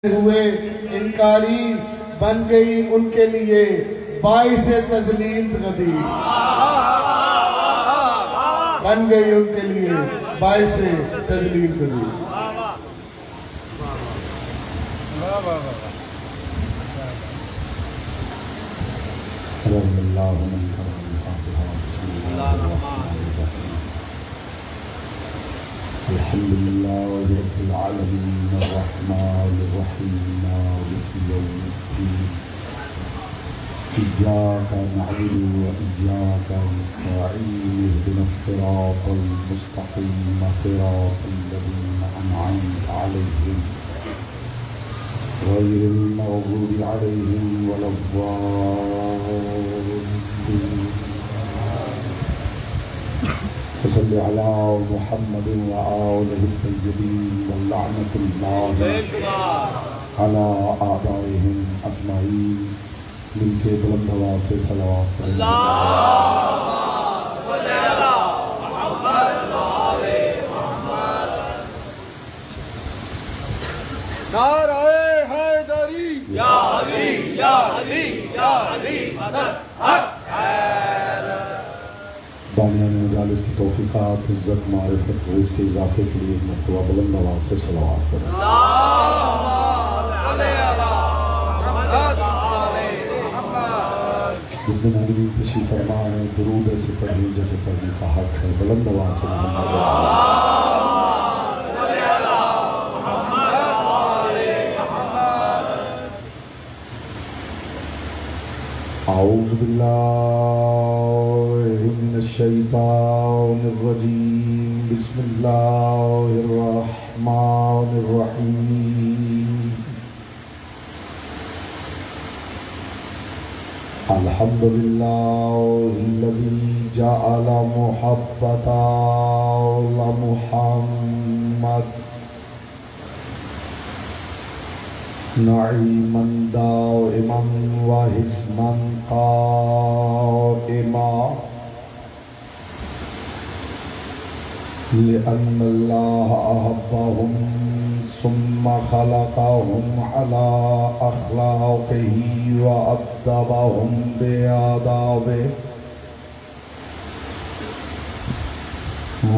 हुए इनकारी बन गई उनके लिए बाइस तजलील गदीर, बन गई उनके लिए बाइस तजलील गदीर। अल्हम्दुलिल्लाह रब्बिल आलमीन अर्रहमानिर रहीम मालिकि यौमिद्दीन इय्याका नअबुदु व इय्याका नस्तईन इहदिनस सिरातल मुस्तक़ीम सिरातल लज़ीना अनअमता अलैहिम गैरिल मग़ज़ूबि अलैहिम वलद्दाल्लीन। वसल्लि अला मुहम्मद व आलिहि तय्यबीन व लअनतुल्लाहि अला आबाइहिम अजमईन। मिलके बुलंद आवाज़ से सलावत पढ़ें। नाराए हैदरी या अली या अली या अली मदद हक हैदर। बानियान मजालिस की तौफीकात, इज़्ज़त, मारिफत, रिज़्क़ के इज़ाफ़े के लिए एक मरतबा बुलंद आवाज़ से सलावत करें। जितने मोमिनीन तशरीफ़ फरमा है दुरूद ऐसे पढ़ें जैसे पढ़ने का हक है। बुलंद आवाज़ से औज़ु बिल्लाहि मिनश शैतानिर रजीम। बिस्मिल्लाहिर रहमानिर रहीम। अल्हम्दुलिल्लाहिल्लज़ी जअला मुहब्बता मुहम्मद नईमन दाइमन व हिस्नन क़ाइमा लिअन्नल्लाह अहब्बहुम सुम्मा खलक़हुम अला अख़लाक़िही व अद्दबहुम बिआदाबिही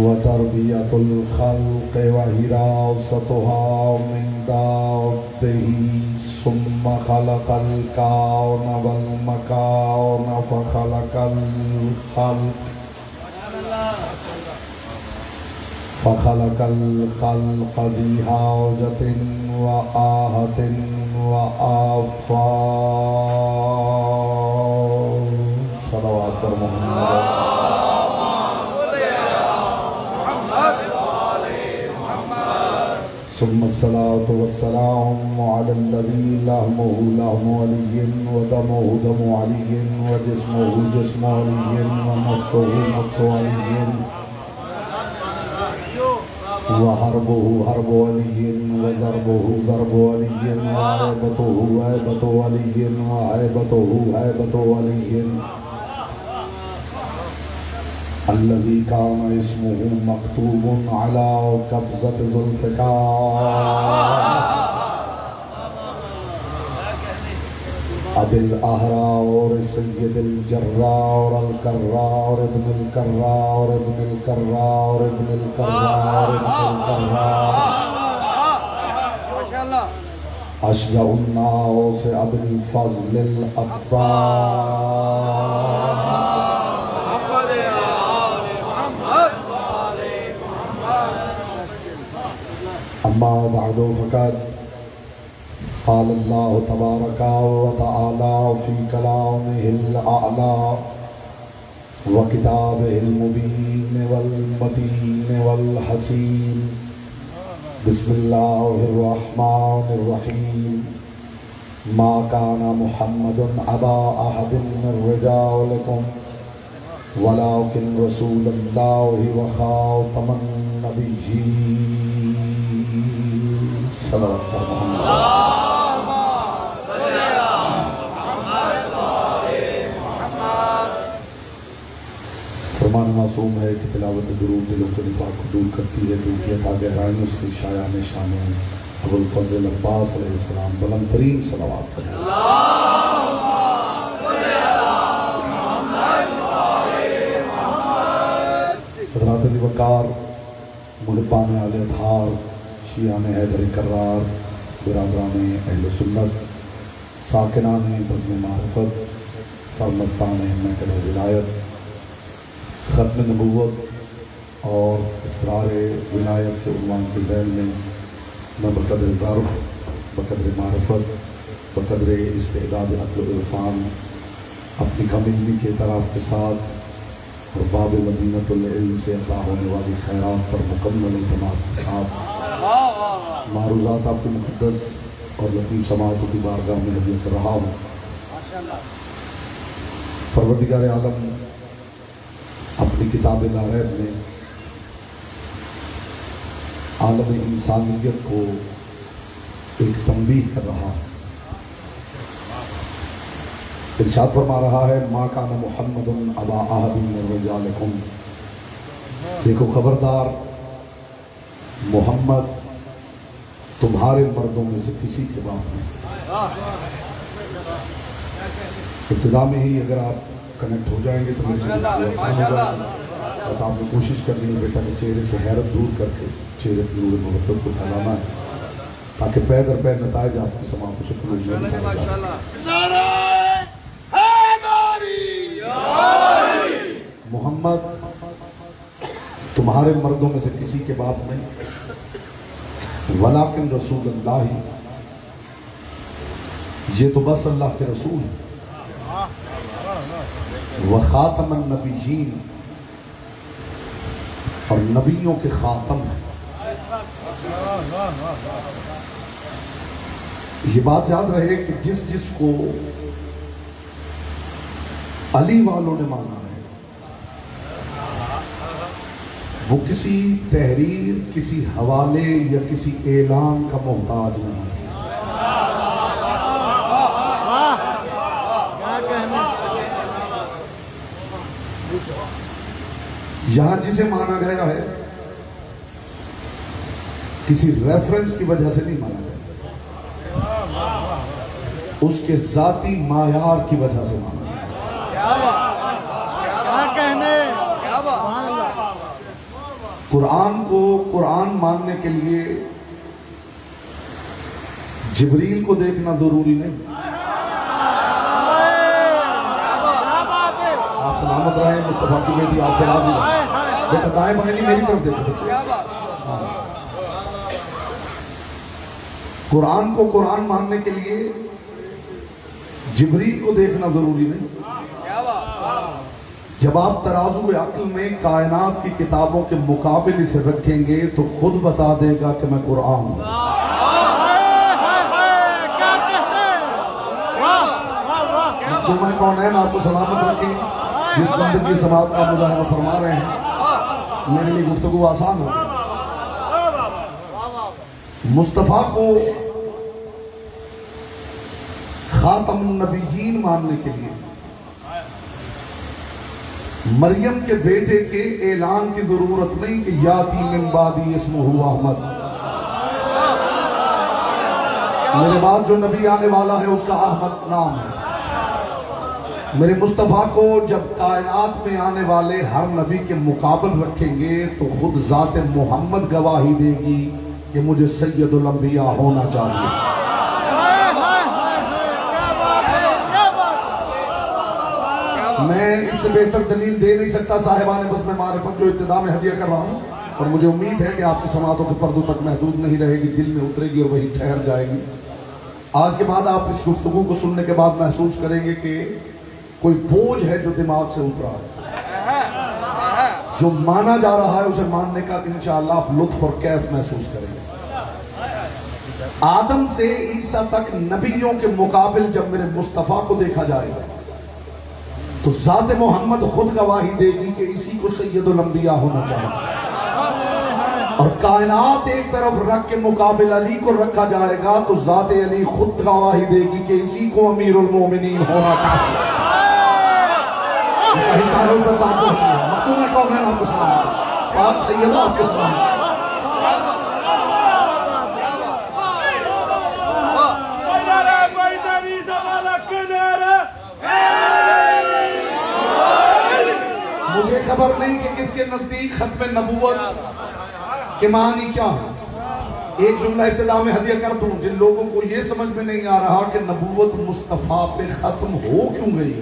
व तरबियतुल ख़ल्क़ व हिरासतुहा मिन दाब्बिही सुम्मा खलक़ल कौन वल मकान फ़ख़लक़ल ख़ल्क़ फ़ख़लक़ल ख़ल्क़ ज़ी हाजतिन व आहतिन व आफ़ात। सलावत पर मोहम्मद। सुम्मा सलातु वस्सलामु अलल्लज़ी लहमुहु लहमु अलिय्यिन व दमुहु दमु अलिय्यिन व जिस्मुहु जिस्मु अलिय्यिन व नफ्सुहु नफ्सु अलिय्यिन व हर्बुहु हर्बु अलिय्यिन व ज़रबुहु ज़रबु अलिय्यिन व हैबतुहु हैबतु अलिय्यिन व हैबतुहु हैबतु अलिय्यिन। अल्लज़ी कान इस्मुहु मक्तूबुन अला कब्ज़ति ज़ुल्फ़िकार अबिल अहरा और सय्यदिल जर्रा और अल कर्रा और इब्नुल कर्रा और इब्नुल कर्रा और इब्नुल कर्रा और इब्नुल कर्रा अशजउन नास अबिल फ़ज़लिल अब्बास। अम्मा बअदु फ़क़द क़ाल अल्लाहु तबारक व तआला फ़ी कलामिहिल अअला व किताबिहिल मुबीन वल मतीन वल हसीन। बिस्मिल्लाहिर रहमानिर रहीम। मा काना मुहम्मदुन अबा अहदिन मिन रिजालिकुम वलाकिन रसूलुल्लाहि व खातमन नबिय्यीन। सल्लल्लाहु अलैहि वसल्लम। फरमान मासूम है कि तिलावत दुरूद दिलों के निफाक को दूर करती है, दूर किया था गहराइयों से शाया में शान अबुल फजल अब्बास अलैहिस्सलाम बुलंद तरीन सलावत करें। हज़रात वक़ार मुहिब्बान आले अतहार शियान हैदर करार बिरादरान अहले सुन्नत साकिनान बज़्म मारिफत सरमस्तान महकल विलायत ख़त्म नबूवत और इसरार विलायत के उन्वान के ज़ैल में मैं बक़द्र ज़ारुफ़ बक़द्र मारिफत बक़द्र इस्तेदाद अक़्ल इरफ़ान अपनी कम इल्मी के एतराफ़ के साथ और बाब मदीनतुल इल्म से अता होने वाली खैरात पर मुकम्मल इत्मीनान के साथ मारूज़ात आपके मुक़द्दस और लतीफ़ समातों की बारगाह में हदीया कर रहा हूँ। परवरदिगार आलम अपनी किताब ला रैब में आलम इंसानियत को एक तंबीह कर रहा है। इरशाद फरमा रहा है मा काना मुहम्मदुन अबा अहदिन मिन रिजालिकुम, देखो खबरदार मोहम्मद तुम्हारे मर्दों में से किसी के बाप नहीं। इब्तिदा में ही अगर आप कनेक्ट हो जाएंगे तो मुझे आसान हो जाएगा। बस आपने कोशिश करनी है बेटा के चेहरे से हैरत दूर करके चेहरे पर नूर मोहब्बत को फैलाना है ताकि पै दर पै नताइज आपकी समात को मोहम्मद तुम्हारे मर्दों में से किसी के बाप नहीं, वलाकिन रसूलुल्लाह, ये तो बस अल्लाह के रसूल व खातमन नबीयीन, और नबियों के खातम है। ये बात याद रहे कि जिस जिसको अली वालों ने माना है वो किसी तहरीर, किसी हवाले या किसी ऐलान का मोहताज नहीं है। यहां जिसे माना गया है किसी रेफरेंस की वजह से नहीं माना गया, उसके जाती मायार की वजह से माना गया। कुरान को कुरान मानने के लिए जिब्रील को देखना जरूरी नहीं। आप सलामत रहे, मुस्तफा की बेटी आपसे राजी रहे। बेटा दाएं बाएं नहीं, मेरी तरफ देखो बच्चे। कुरान को कुरान मानने के लिए जिब्रील को देखना जरूरी नहीं। जब आप तराजू अक्ल में कायनात की किताबों के मुकाबले से रखेंगे तो खुद बता देगा कि मैं कुरान हूं। मैं कौन है ना आपको सलामत रखें, जिस बंदे की समात का मुजाहरा फरमा रहे हैं, मेरे लिए गुफ्तगू आसान हो गई। मुस्तफ़ा को खातमुन नबिय्यीन मानने के लिए मरियम के बेटे के ऐलान की जरूरत नहीं कि याती मिन बादी इस्मुहु अहमद, मेरे बाद जो नबी आने वाला है उसका अहमद नाम है। मेरे मुस्तफ़ा को जब कायनात में आने वाले हर नबी के मुकाबल रखेंगे तो खुद ज़ात मोहम्मद गवाही देगी कि मुझे सैयदुल अंबिया होना चाहिए। मैं इससे बेहतर दलील दे नहीं सकता साहिबान बज़्म मारिफत जो इब्तिदा में हदिया कर रहा हूँ, और मुझे उम्मीद है कि आपकी समातों के पर्दों तक महदूद नहीं रहेगी, दिल में उतरेगी और वही ठहर जाएगी। आज के बाद आप इस गुफ्तगू को सुनने के बाद महसूस करेंगे कि कोई बोझ है जो दिमाग से उतरा है। जो माना जा रहा है उसे मानने का इंशाअल्लाह आप लुत्फ और कैफ महसूस करेंगे। आदम से ईसा तक नबियों के मुकाबिल जब मेरे मुस्तफ़ा को देखा जाएगा तो ज़ात मोहम्मद खुद गवाही देगी कि इसी को सैयदुल अंबिया होना चाहिए। और कायनात एक तरफ रख के मुकाबिल अली को रखा जाएगा तो ज़ात अली खुद गवाही देगी कि इसी को अमीरुल मोमिनीन होना चाहिए। इसका हिस्सा है, उस तक बात पहुंची है। मखदूम कौन है आपको सलाम, पाक सैयदा आपको सलाम। नजदीक खत्म नबूवत के मानी क्या है? एक जुमला इब्तिदा में हदिया कर दूं, जिन लोगों को ये समझ में नहीं आ रहा कि नबूवत मुस्तफा पे खत्म हो क्यों गई,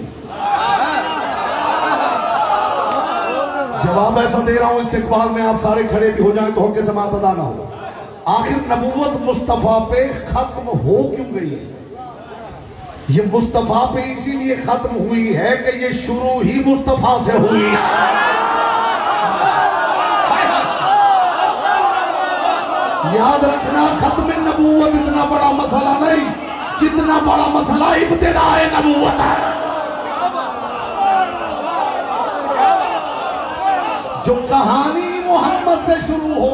जवाब ऐसा दे रहा हूं इस्तिकबाल में, आप सारे खड़े भी हो जाएं तो होके समात अदा ना हो। आखिर नबूवत मुस्तफा पे खत्म हो क्यों गई? ये मुस्तफा पे इसीलिए खत्म हुई है कि ये शुरू ही मुस्तफा से हुई है। याद रखना, खत्म नबूवत इतना बड़ा मसला नहीं जितना बड़ा मसला इब्तिदाए नबूवत है। जो कहानी मोहम्मद से शुरू हो,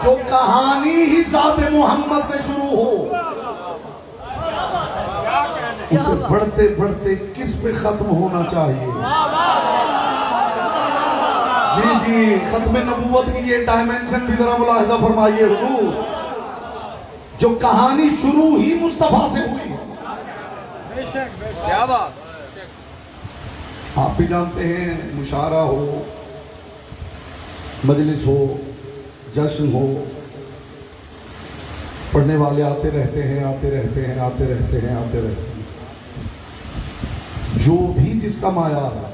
जो कहानी ही ज़ात मोहम्मद से शुरू हो, उसे बढ़ते बढ़ते किस पे खत्म होना चाहिए? जी जी, खत्म नबूवत की ये डायमेंशन भी जरा मुलाहिजा फरमाइए हुजूर। जो कहानी शुरू ही मुस्तफा से हुई है। क्या बात, आप भी जानते हैं, मुशारा हो, मजलिस हो, जश्न हो, पढ़ने वाले आते रहते हैं, आते रहते हैं, आते रहते हैं, आते रहते हैं। जो भी जिसका माया है,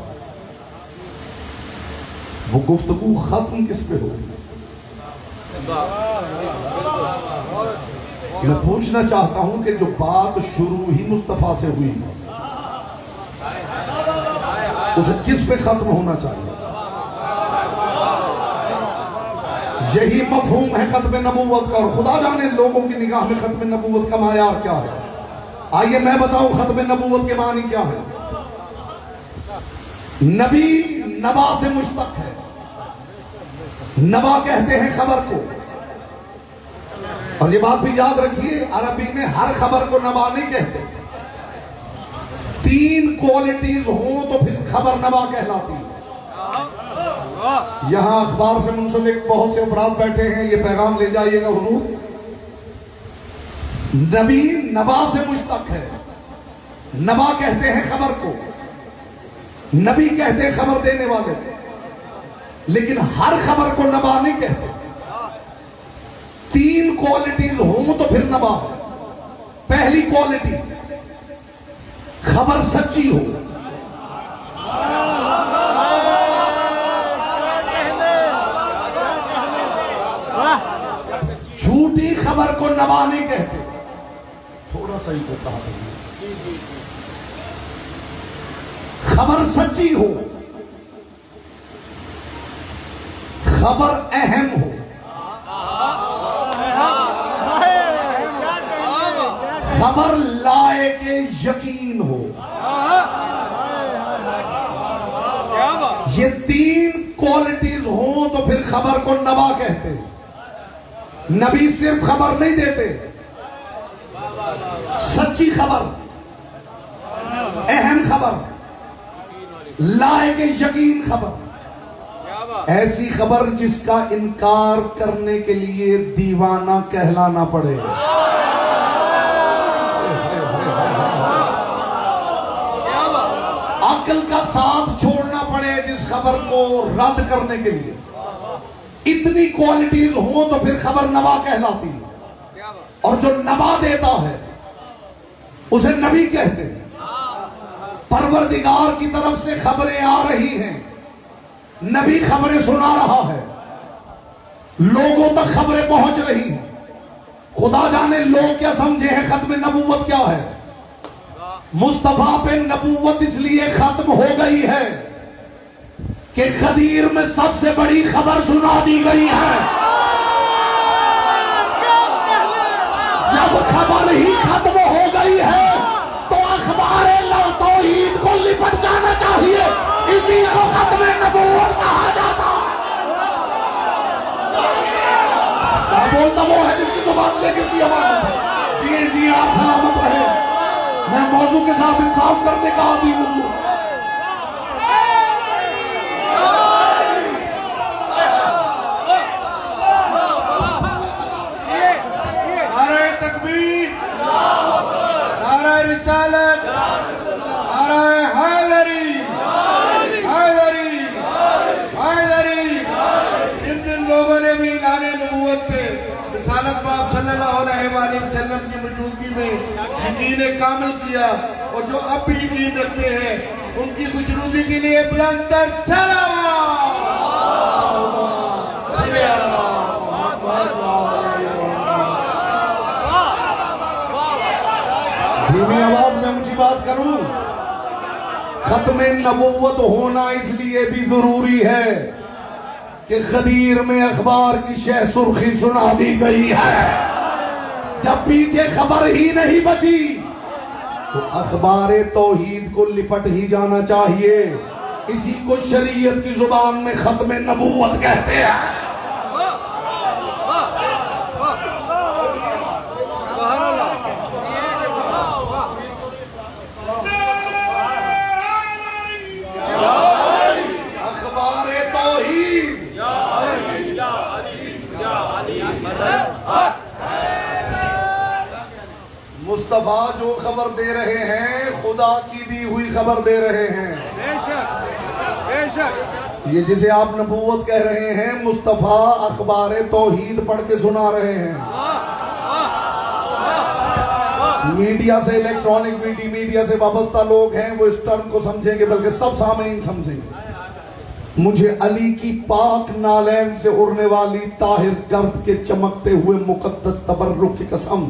वो गुफ्तगू खत्म किस पे हो? मैं पूछना चाहता हूं कि जो बात शुरू ही मुस्तफा से हुई उसे किस पे खत्म होना चाहिए? यही मफहूम है खत्म नबूवत का। और खुदा जाने लोगों की निगाह में खत्म नबूवत का मायार क्या है। आइए मैं बताऊं खत्म नबूवत के मानी क्या है। नबी नबा से मुश्तक है। नबा कहते हैं खबर को, और ये बात भी याद रखिए, अरबी में हर खबर को नबा नहीं कहते। 3 क्वालिटीज हो तो फिर खबर नबा कहलाती है। यहां अखबार से मुंसलिक बहुत से अफराद बैठे हैं, ये पैगाम ले जाइएगा हुजूर। नबी नबा से मुश्तक है। नबा कहते हैं खबर को, नबी कहते हैं खबर देने वाले, लेकिन हर खबर को नबा नहीं कहते। 3 क्वालिटीज हो तो फिर नबा। पहली क्वालिटी, खबर सच्ची हो। झूठी खबर को नबा नहीं कहते। थोड़ा सा ही को कहा, खबर सच्ची हो, खबर अहम हो, खबर लायके यकीन हो। ये 3 क्वालिटीज हो तो फिर खबर को नबा कहते हैं। नबी सिर्फ खबर नहीं देते, सच्ची खबर, अहम खबर, लायके यकीन खबर, ऐसी खबर जिसका इनकार करने के लिए दीवाना कहलाना पड़े। अक्ल का साथ छोड़ना पड़े जिस खबर को रद्द करने के लिए। इतनी क्वालिटीज हो तो फिर खबर नबा कहलाती है। और जो नबा देता है उसे नबी कहते हैं। परवरदिगार की तरफ से खबरें आ रही हैं, नबी खबरें सुना रहा है, लोगों तक खबरें पहुंच रही हैं। खुदा जाने लोग क्या समझे हैं खत्म नबूवत क्या है। मुस्तफा पे नबूवत इसलिए खत्म हो गई है कि खदीर में सबसे बड़ी खबर सुना दी गई है। जब खबर ही खत्म हो गई है तो अखबार तौहीद को लिपट जाना चाहिए। इसी को खत्म नबूवत कहा जाता है। बोलता वो है जिसकी जुबान लेकर की अमानत है। जी जी, आप सलामत रहे। मैं मौजू के साथ इंसाफ करने का आदी हूँ। नारे तकबीर, नारे रिसालत, जिन लोगों ने भी ऐलान नबूवत पे रिसालत पाक सल्लल्लाहु अलैहि वसल्लम की मौजूदगी में यकीन कामिल किया और जो अब भी यकीन रखते हैं उनकी खुशनुदी के लिए बुलंद तर धीमी आवाज में ऊंची बात करूं। खत्म नबूवत होना इसलिए भी जरूरी है कि गदीर में अखबार की शह सुर्खी सुना दी गई है। जब पीछे खबर ही नहीं बची तो अखबार तौहीद को लिपट ही जाना चाहिए। इसी को शरीयत की जुबान में खत्म नबूवत कहते हैं। मुस्तफा जो खबर दे रहे हैं खुदा की दी हुई खबर दे रहे हैं। बेशक ये जिसे आप नबूवत कह रहे हैं मुस्तफा अखबार तौहीद पढ़ के सुना रहे हैं। मीडिया से इलेक्ट्रॉनिक मीडिया से वाबस्ता लोग हैं वो इस टर्म को समझेंगे बल्कि सब सामईन समझेंगे। मुझे अली की पाक नालैन से उड़ने वाली ताहिर गर्द के चमकते हुए मुकद्दस तबर्रुक की कसम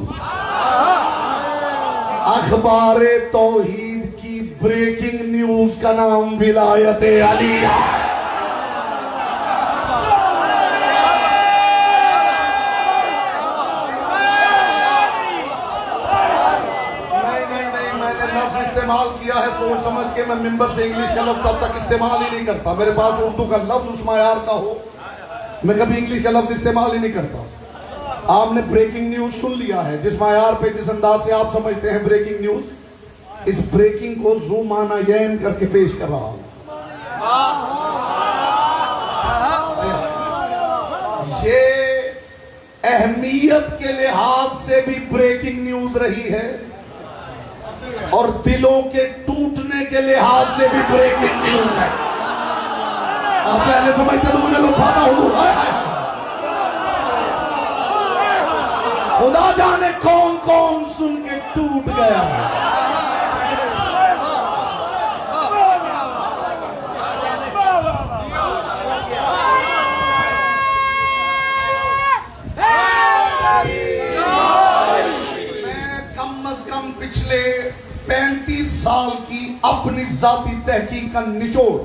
अखबार तौहीद की ब्रेकिंग न्यूज का नाम विलायत अली है। नहीं मैंने लफ्ज इस्तेमाल किया है सोच समझ के। मैं मिंबर से इंग्लिश का लफ्ज तब तक इस्तेमाल ही नहीं करता मेरे पास उर्दू का लफ्ज उस मायार का हो। मैं कभी इंग्लिश का लफ्ज इस्तेमाल ही नहीं करता। आपने ब्रेकिंग न्यूज सुन लिया है जिस मायार पे जिस अंदाज से आप समझते हैं ब्रेकिंग न्यूज, इस ब्रेकिंग को जू माना यैन करके पेश कर रहा हूं। ये अहमियत के लिहाज से भी ब्रेकिंग न्यूज रही है और दिलों के टूटने के लिहाज से भी ब्रेकिंग न्यूज है। आप पहले समझते तो मुझे लुभाता हूं। खुदा जाने कौन कौन सुन के टूट गया। मैं कम अज कम पिछले 35 साल की अपनी जाती तहकीक का निचोड़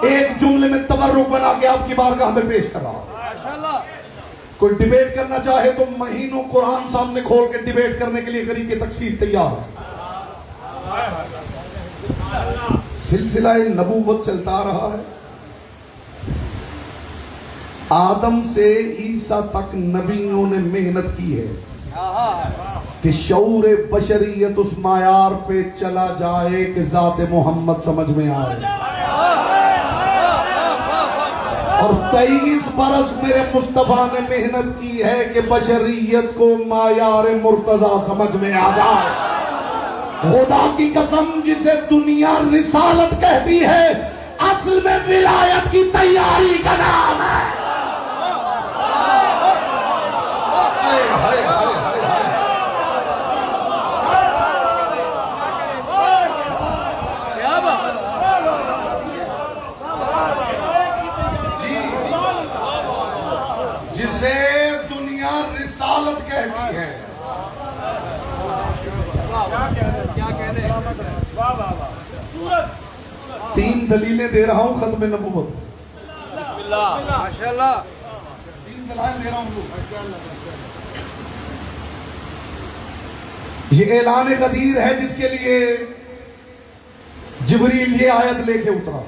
एक जुमले में तबर्रुक बना के आपकी बारगाह में पेश कर रहा हूं। कोई डिबेट करना चाहे तो महीनों कुरान सामने खोल के डिबेट करने के लिए तरीके तकसीर तैयार है। सिलसिला नबूवत चलता रहा है। आदम से ईसा तक नबियों ने मेहनत की है कि शऊर बशरियत उस मायार पे चला जाए कि जाते मोहम्मद समझ में आए। और 23 बरस मेरे मुस्तफा ने मेहनत की है कि बशरियत को मायार मुर्तजा समझ में आ जाए। खुदा की कसम जिसे दुनिया रिसालत कहती है असल में विलायत की तैयारी का नाम है। जिसे दुनिया रिसालत कहती है। तीन दलीलें दे रहा हूं खत्म नबूवत। माशाअल्लाह। तीन दलाइल दे रहा हूं। ये ऐलान गदीर है जिसके लिए जिब्रील ये आयत लेके उतरा।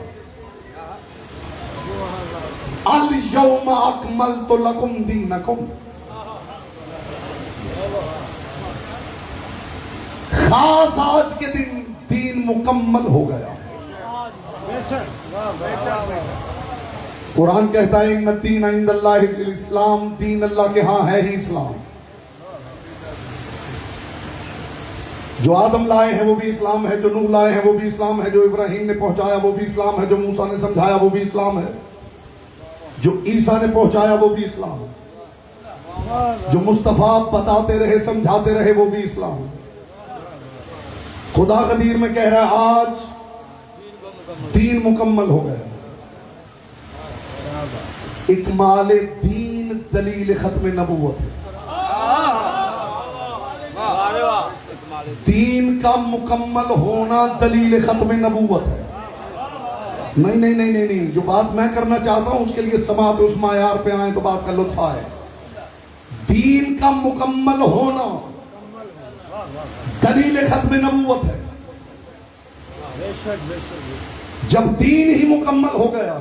अल यौमा अकमलतु लकुम दीनकुम। खास आज के दिन दीन मुकम्मल हो गया। कुरान कहता है इन्न दीन इंदल्लाहिल इस्लाम, दीन अल्लाह के हां है ही इस्लाम। जो आदम लाए हैं वो भी इस्लाम है, जो नूह लाए हैं वो भी इस्लाम है, जो इब्राहिम ने पहुंचाया वो भी इस्लाम है, जो मूसा ने समझाया वो भी इस्लाम है। जो ईसा ने पहुंचाया वो भी इस्लाम, जो मुस्तफा बताते रहे समझाते रहे वो भी इस्लाम। खुदा गदीर में कह रहा है आज दीन मुकम्मल हो गया। इकमाल दीन दलील खत्म नबूवत है। दीन का मुकम्मल होना दलील खत्म नबूवत है। नहीं नहीं नहीं नहीं नहीं, जो बात मैं करना चाहता हूं उसके लिए समात उस मायार पे आए तो बात का लुत्फ आए। दीन का मुकम्मल होना दलील खत्म नबूवत है। जब दीन ही मुकम्मल हो गया,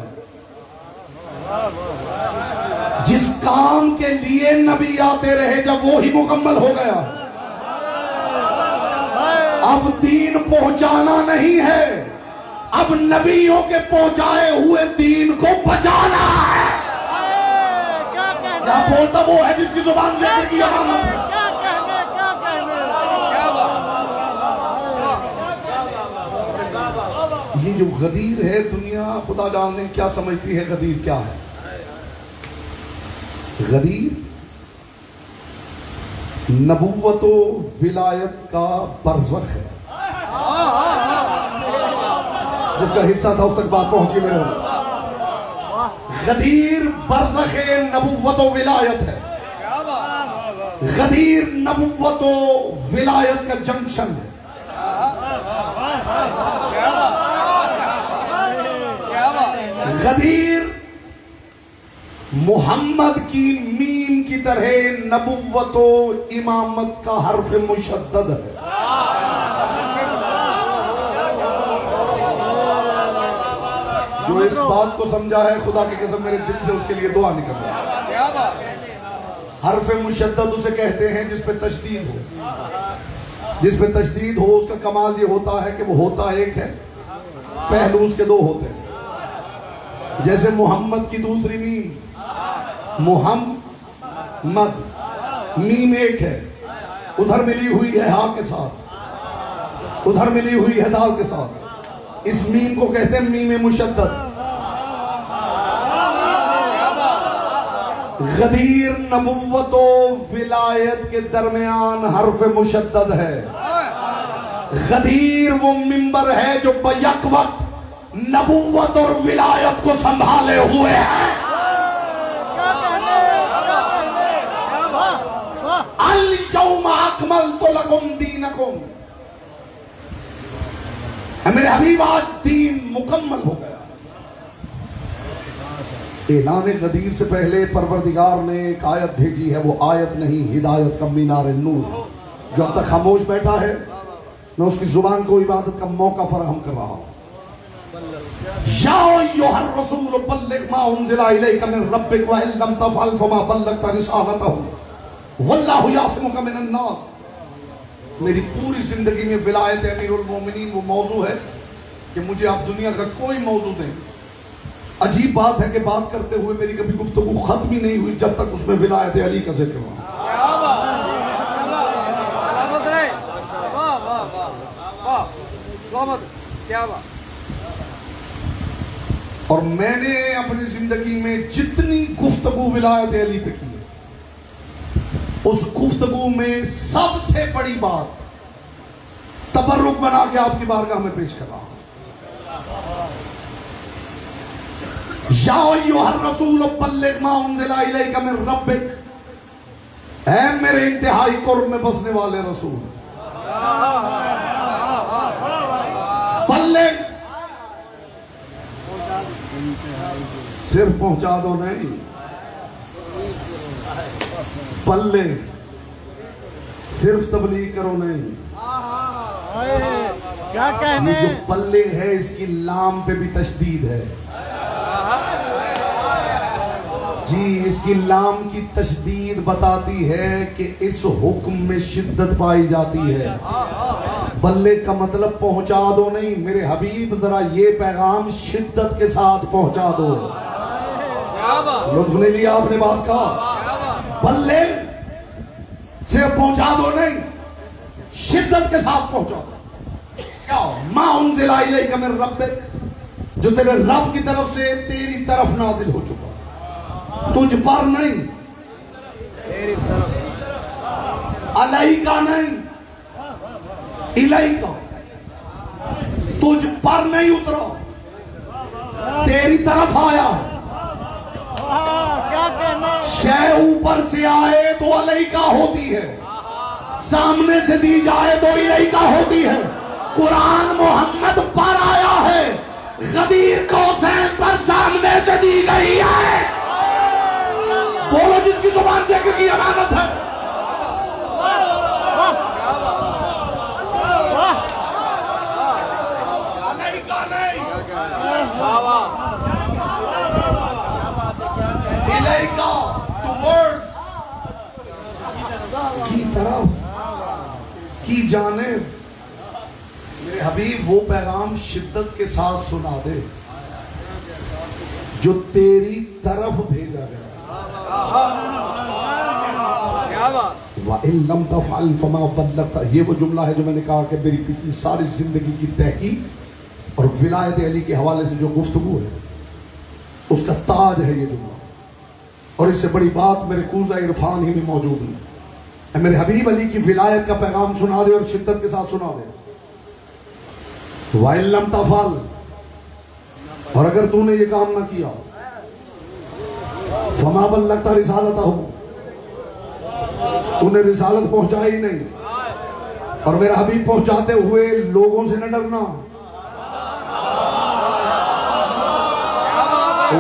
जिस काम के लिए नबी आते रहे जब वो ही मुकम्मल हो गया, अब दीन पहुंचाना नहीं है, अब नबियों के पहुंचाए हुए दीन को बचाना है। क्या बोलता वो है जिसकी जुबान जिक्र की अमानत है। ये जो गदीर है, दुनिया खुदा जाने क्या समझती है गदीर क्या है। गदीर नबुव्वतो विलायत का बरज़ख है। जिसका हिस्सा था उस तक बात पहुंची मेरे। गदीर बरज़ख नबुव्वतो विलायत है। गदीर नबुव्वतो विलायत का जंक्शन है। गदीर मोहम्मद की मीम की तरह नबुव्वतो इमामत का हर्फ मुशद्दद है। जो इस बात को समझा है खुदा की कसम मेरे दिल से उसके लिए दुआ निकल रही है। हर्फ मुशद्दद उसे कहते हैं जिस पे तशदीद हो। जिस पे तशदीद हो उसका कमाल ये होता है कि वो होता एक है, पहलू उसके दो होते हैं। जैसे मोहम्मद की दूसरी मीम मुहम्मद, मीम एक है, उधर मिली हुई है हा के साथ, उधर मिली हुई है दाल के साथ। इस मीम को कहते हैं मीम मुशद्दद। गदीर नबुव्वतो विलायत के दरमियान हर्फ मुशद्दद है। गदीर वो मिंबर है जो बयक वक्त नबुव्वत और विलायत को संभाले हुए है। अल यौमा अकमलतु लकुम दीनकुम, मेरे हबीब आज दीन मुकम्मल हो गया। ऐलान गदीर से पहले परवरदिगार ने एक आयत भेजी है। वो आयत नहीं, हिदायत का मीनार नूर। जो अब तक खामोश बैठा है मैं उसकी जुबान को इबादत का मौका फराहम कर रहा हूं। या अय्युहर रसूल बल्लिग मा उनज़िला इलैका मिन रब्बिक व इन लम तफ़अल फमा बल्लगता रिसालतहु वल्लाहु यासिमुका मिनन नास। मेरी पूरी जिंदगी में विलायत अमीरुल मोमिनीन वो मौजू है कि मुझे आप दुनिया का कोई मौजू दें। अजीब बात है कि बात करते हुए मेरी कभी गुफ्तगू खत्म ही नहीं हुई जब तक उसमें विलायत अली का जिक्र हुआ। क्या बात। और मैंने अपनी जिंदगी में जितनी गुफ्तगू विलायत अली पे की है, उस गुफ्तगू में सबसे बड़ी बात तबर्रुक बना के आपकी बारगाह में पेश कर रहा हूं। या अय्युहर रसूल बल्लिग मा उनज़िला इलैका मिन रब्बिक, ऐ मेरे इंतहाई कुर्ब में बसने वाले रसूल, बल्लिग सिर्फ पहुंचा दो नहीं, पल्ले सिर्फ तबलीग करो नहीं। क्या कहने। जो पल्ले है इसकी लाम पे भी तशदीद है जी। इसकी लाम की तशदीद बताती है कि इस हुक्म में शिद्दत पाई जाती है। बल्ले का मतलब पहुंचा दो नहीं, मेरे हबीब जरा ये पैगाम शिद्दत के साथ पहुंचा दो। लुत्फ नहीं लिया आपने बात का। बल्ले सिर्फ पहुंचा दो नहीं, शिद्दत के साथ पहुंचा दो। क्या मा उनज़िला इलैका मिन रब्बिक, जो तेरे रब की तरफ से तेरी तरफ नाजिल हो चुका। तुझ पर नहीं, तेरी तरफ, अलैका नहीं, इलैका, तुझ पर नहीं उतरा, तेरी तरफ आया। क्या कहना, शय ऊपर से आए तो अलैका होती है, सामने से दी जाए तो इलैका होती है। कुरान मोहम्मद पर आया है, गदीर कौसैन पर सामने से दी गई है। बोलो जिसकी जुबान जिक्र की अमानत है। इलैका टुवर्ड्स की तरफ, की जानिब। मेरे हबीब वो पैगाम शिद्दत के साथ सुना दे जो तेरी तरफ भेजा गया। क्या बात, व इन लम तफ़अल फमा बल्लग़ता, ये वो जुमला है जो मैंने कहा कि मेरी पिछली सारी जिंदगी की तहकीक और विलायत अली के हवाले से जो गुफ्तगू है उसका ताज है ये जुमला। और इससे बड़ी बात मेरे कूज़ा इरफान ही में मौजूद है। मेरे हबीब अली की विलायत का पैगाम सुना दे और शिद्दत के साथ सुना दे। व इन लम तफ़अल, और अगर तूने ये काम ना किया, फमा बल्लग़ता रिसालतहू, तूने रिसालत पहुंचाई नहीं। और मेरा हबीब पहुंचाते हुए लोगों से न डरना।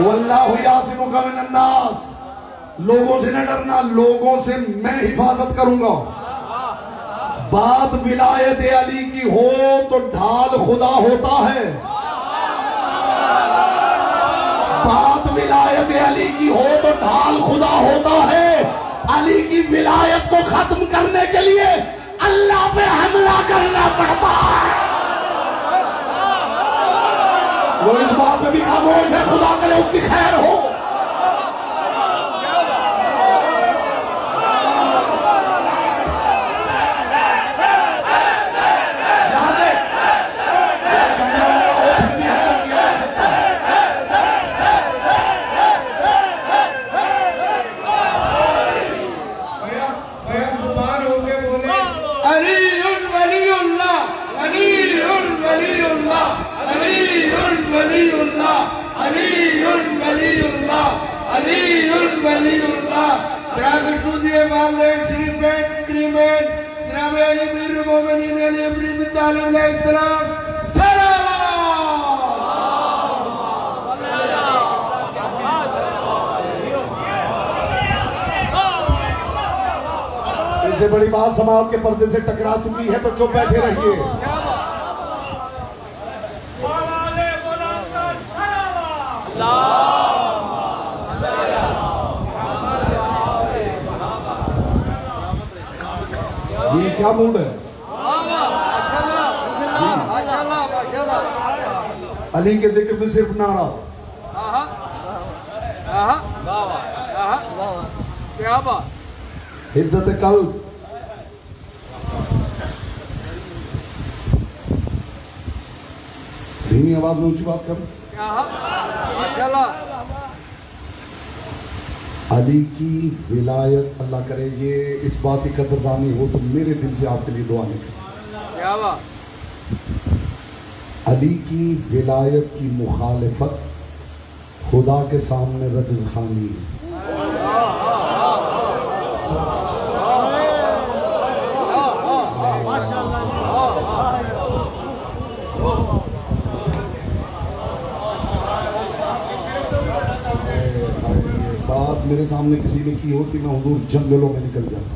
वल्लाहु यासिमुका मिनन्नास, लोगों से न डरना, लोगों से मैं हिफाजत करूंगा। बात विलायत अली की हो तो ढाल खुदा होता है। बात विलायत अली की हो तो ढाल खुदा होता है। अली की विलायत को खत्म करने के लिए अल्लाह पे हमला करना पड़ता है। वो इस बात पे भी खामोश है, खुदा करे उसकी खैर हो। यहां से कैमरा लगा हो फिर भी हैंडल किया जा सकता है। जुबान होके बोले Aliul Waliullah, Aliul Waliullah, Aliul Waliullah, Aliul Waliullah, Aliul Waliullah. Dragon to the Valley, Trimen, Nabel, Mir, Momin, and every Talib like Trump. इससे बड़ी बात समाज के पर्दे से टकरा चुकी है तो चुप बैठे रहिए। जी क्या मूड है? अली के जिक्र में सिर्फ नारा, क्या बात, हिद्दत कल्ब, धीमी आवाज में ऊंची बात कर। अली की विलायत अल्लाह करे ये इस बात की कदरदानी हो तो मेरे दिल से आपके लिए दुआ निकले। क्या बात, अली की विलायत की मुखालिफत खुदा के सामने रजज़ खानी है। बात मेरे सामने किसी ने की होती मैं हुजूर जंगलों में निकल जाता।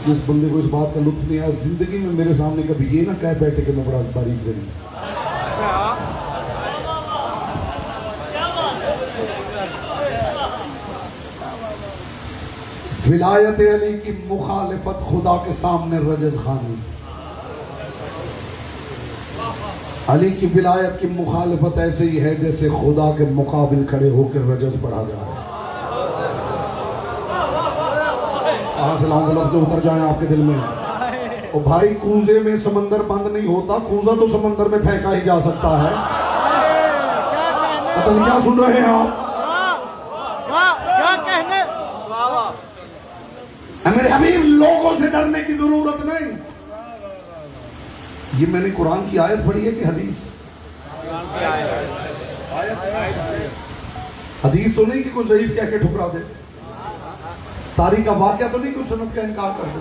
जिस बंदे को इस बात का लुत्फ नहीं आया जिंदगी में मेरे सामने कभी ये ना कह बैठे कि मैं बड़ा बारीक जनी। विलायत अली की मुखालिफत खुदा के सामने रजज़ खानी। अली की विलायत की मुखालिफत ऐसे ही है जैसे खुदा के मुकाबिल खड़े होकर रजज़ पढ़ा जा रहा है। कहां से लाऊंगा लफ्ज़ उतर जाए आपके दिल में। ओ भाई कूजे में समंदर बंद नहीं होता, कूजा तो समंदर में फेंका ही जा सकता है। पता नहीं क्या सुन रहे हैं आप। क्या कहने। वाह वाह। मेरे हबीब, लोगों से डरने की जरूरत नहीं। ये मैंने कुरान की आयत पढ़ी है कि हदीस? हदीस तो नहीं कि कोई ज़ईफ कह के ठुकरा दे, तारीख का वाकया तो नहीं, कोई सुन्नत का इनकार कर दे।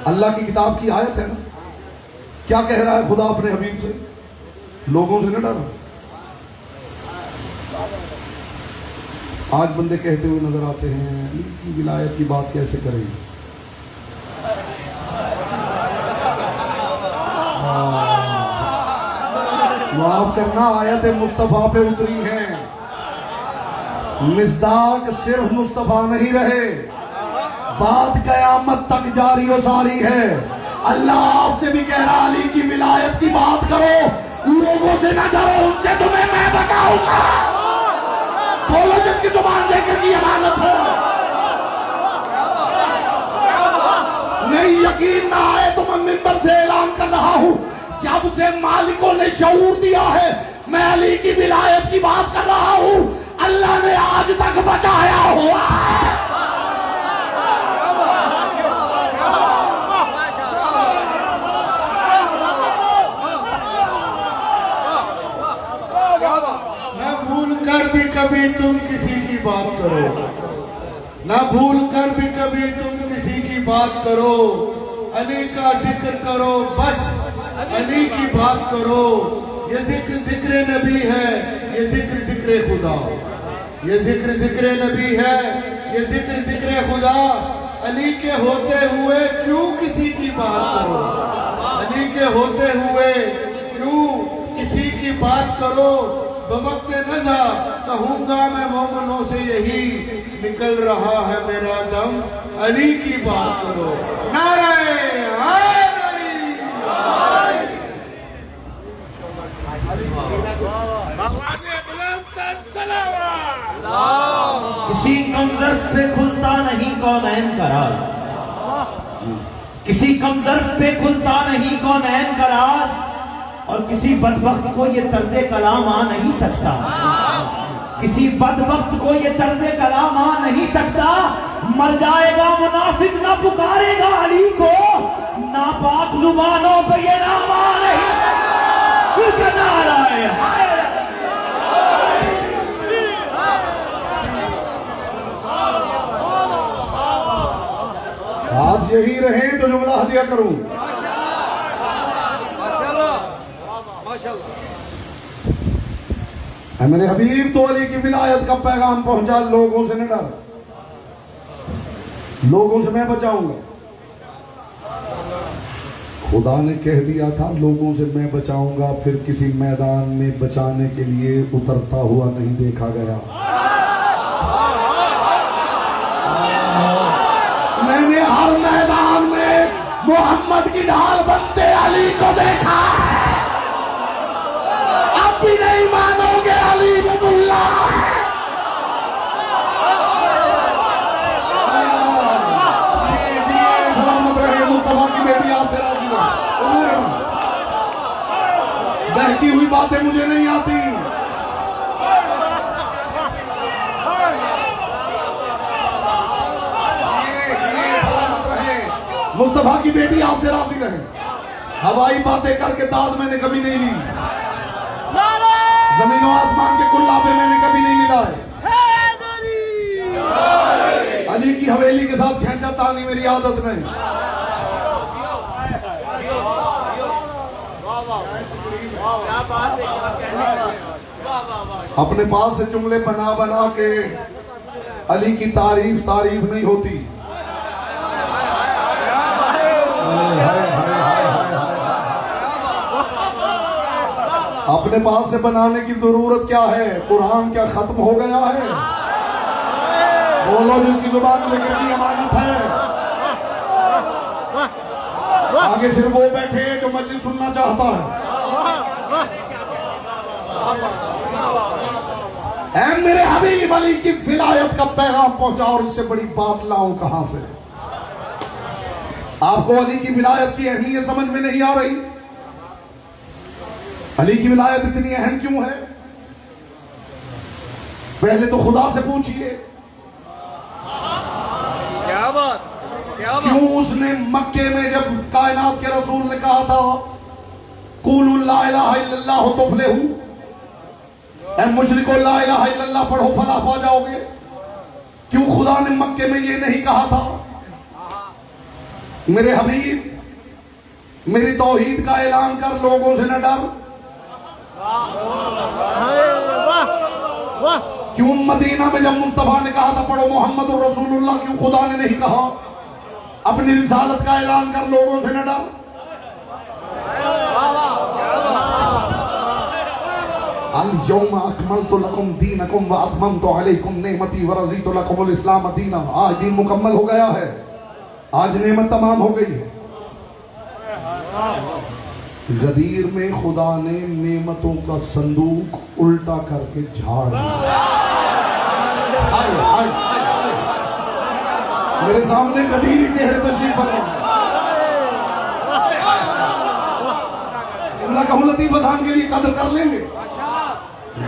अल्लाह की किताब की आयत है ना। क्या कह रहा है खुदा अपने हबीब से? लोगों से न डरो। आज बंदे कहते हुए नजर आते हैं इनकी विलायत की बात कैसे करें। माफ करना, आयत मुस्तफा पे उतरी है। मिस्दाक सिर्फ मुस्तफा नहीं रहे, बात कयामत तक जारी और सारी है। अल्लाह आपसे भी कह रहा अली की विलायत की बात करो, लोगों से ना डरो, उनसे तुम्हें मैं बचाऊंगा। बोलो जिसकी जुबान लेकर की अमानत है। नहीं यकीन ना आए तो मैं मिंबर से ऐलान कर रहा हूं, जब से मालिकों ने शऊर दिया है मैं अली की विलायत की बात कर रहा हूं, अल्लाह ने आज तक बचाया हुआ है। ना भूल कर भी कभी तुम किसी की बात करो, ना भूल कर भी कभी तुम किसी की बात करो, अली का जिक्र करो, बस अली की बात करो। ये जिक्र जिक्र नबी है, ये जिक्र जिक्र खुदा, ये जिक्र जिक्र नबी है, ये जिक्र जिक्र खुदा। अली के होते हुए क्यों किसी की बात करो, अली के होते हुए क्यों किसी की बात करो। बवक्त नज़ा कहूँगा मैं मोमिनों से यही निकल रहा है मेरा दम, अली की बात करो। नारे किसी कमजर्फ पे खुलता नहीं कौनैन का राज, किसी कमजर्फ पे खुलता नहीं कौनैन का राज, और किसी बदबख्त को ये तर्ज़े कलाम आ नहीं सकता, किसी बदबख्त को ये तर्ज़े कलाम आ नहीं सकता। मर जाएगा मुनाफिक ना पुकारेगा अली को, नापाक जुबानों पे ये नाम आ नहीं सकता। नारा है आज यही रहे तो जुमला हदिया करूं। मेरे हबीब तो अली की विलायत का पैगाम पहुंचा, लोगों से न डर, लोगों से मैं बचाऊंगा। खुदा ने कह दिया था लोगों से मैं बचाऊंगा, फिर किसी मैदान में बचाने के लिए उतरता हुआ नहीं देखा गया। मैंने हर मैदान में मोहम्मद की ढाल बनते अली को देखा। अब भी नहीं मानोगे अली अब्दुल्लाह। सलामत रहे मुस्तफा की बेटी, आप फिर बहती हुई बातें मुझे नहीं आती। मुस्तफा की बेटी आपसे राजी रहे। हवाई बातें करके दाद मैंने कभी नहीं ली, जमीन और आसमान के कुल्लाबे मैंने कभी नहीं मिलाए। अली की हवेली के साथ खींचा तानी मेरी आदत नहीं। अपने पास से जुमले बना बना के अली की तारीफ नहीं होती। अपने पास से बनाने की जरूरत क्या है? कुरान क्या खत्म हो गया है? बोलो जिसकी जुबान लेकर की अमानत है। आगे सिर्फ वो बैठे हैं जो मजलिस सुनना चाहता है। ऐ मेरे हबीब अली की विलायत का पैगाम पहुंचा, और इससे बड़ी बात लाऊं कहां से? आपको अली की विलायत की अहमियत समझ में नहीं आ रही? अली की विलायत इतनी अहम क्यों है? पहले तो खुदा से पूछिए क्या बात, क्या बात। क्यों उसने मक्के में जब कायनात के रसूल ने कहा था कुलू ला इलाहा इल्लल्लाह तुफ्लिहू, ऐ मुशरिको ला इलाहा इल्लल्लाह पढ़ो फलाह पा जाओगे, क्यों खुदा ने मक्के में ये नहीं कहा था? मेरे हबीब, मेरी तौहीद का ऐलान कर, लोगों से न डर। वाह वाह। क्यों मदीना में जब मुस्तफा ने कहा था पढ़ो मोहम्मद रसूलुल्लाह, क्यों खुदा ने नहीं कहा अपनी रिसालत का ऐलान कर, लोगों से न डर? अल यौमा अकमलतु लकुम दीनकुम व अतममतु अलैकुम नेमती व रज़ीतु लकुमुल इस्लाम दीना। आज दीन मुकम्मल हो गया है, आज नेमत तमाम हो गई है। गदीर में खुदा ने नेमतों का संदूक उल्टा करके झाड़ दिया। हाय हाय हाय, मेरे सामने गदीरी चेहरे तशरीफ फरमा। जुमला कहूं लतीफ बधान के लिए कदर कर लेंगे।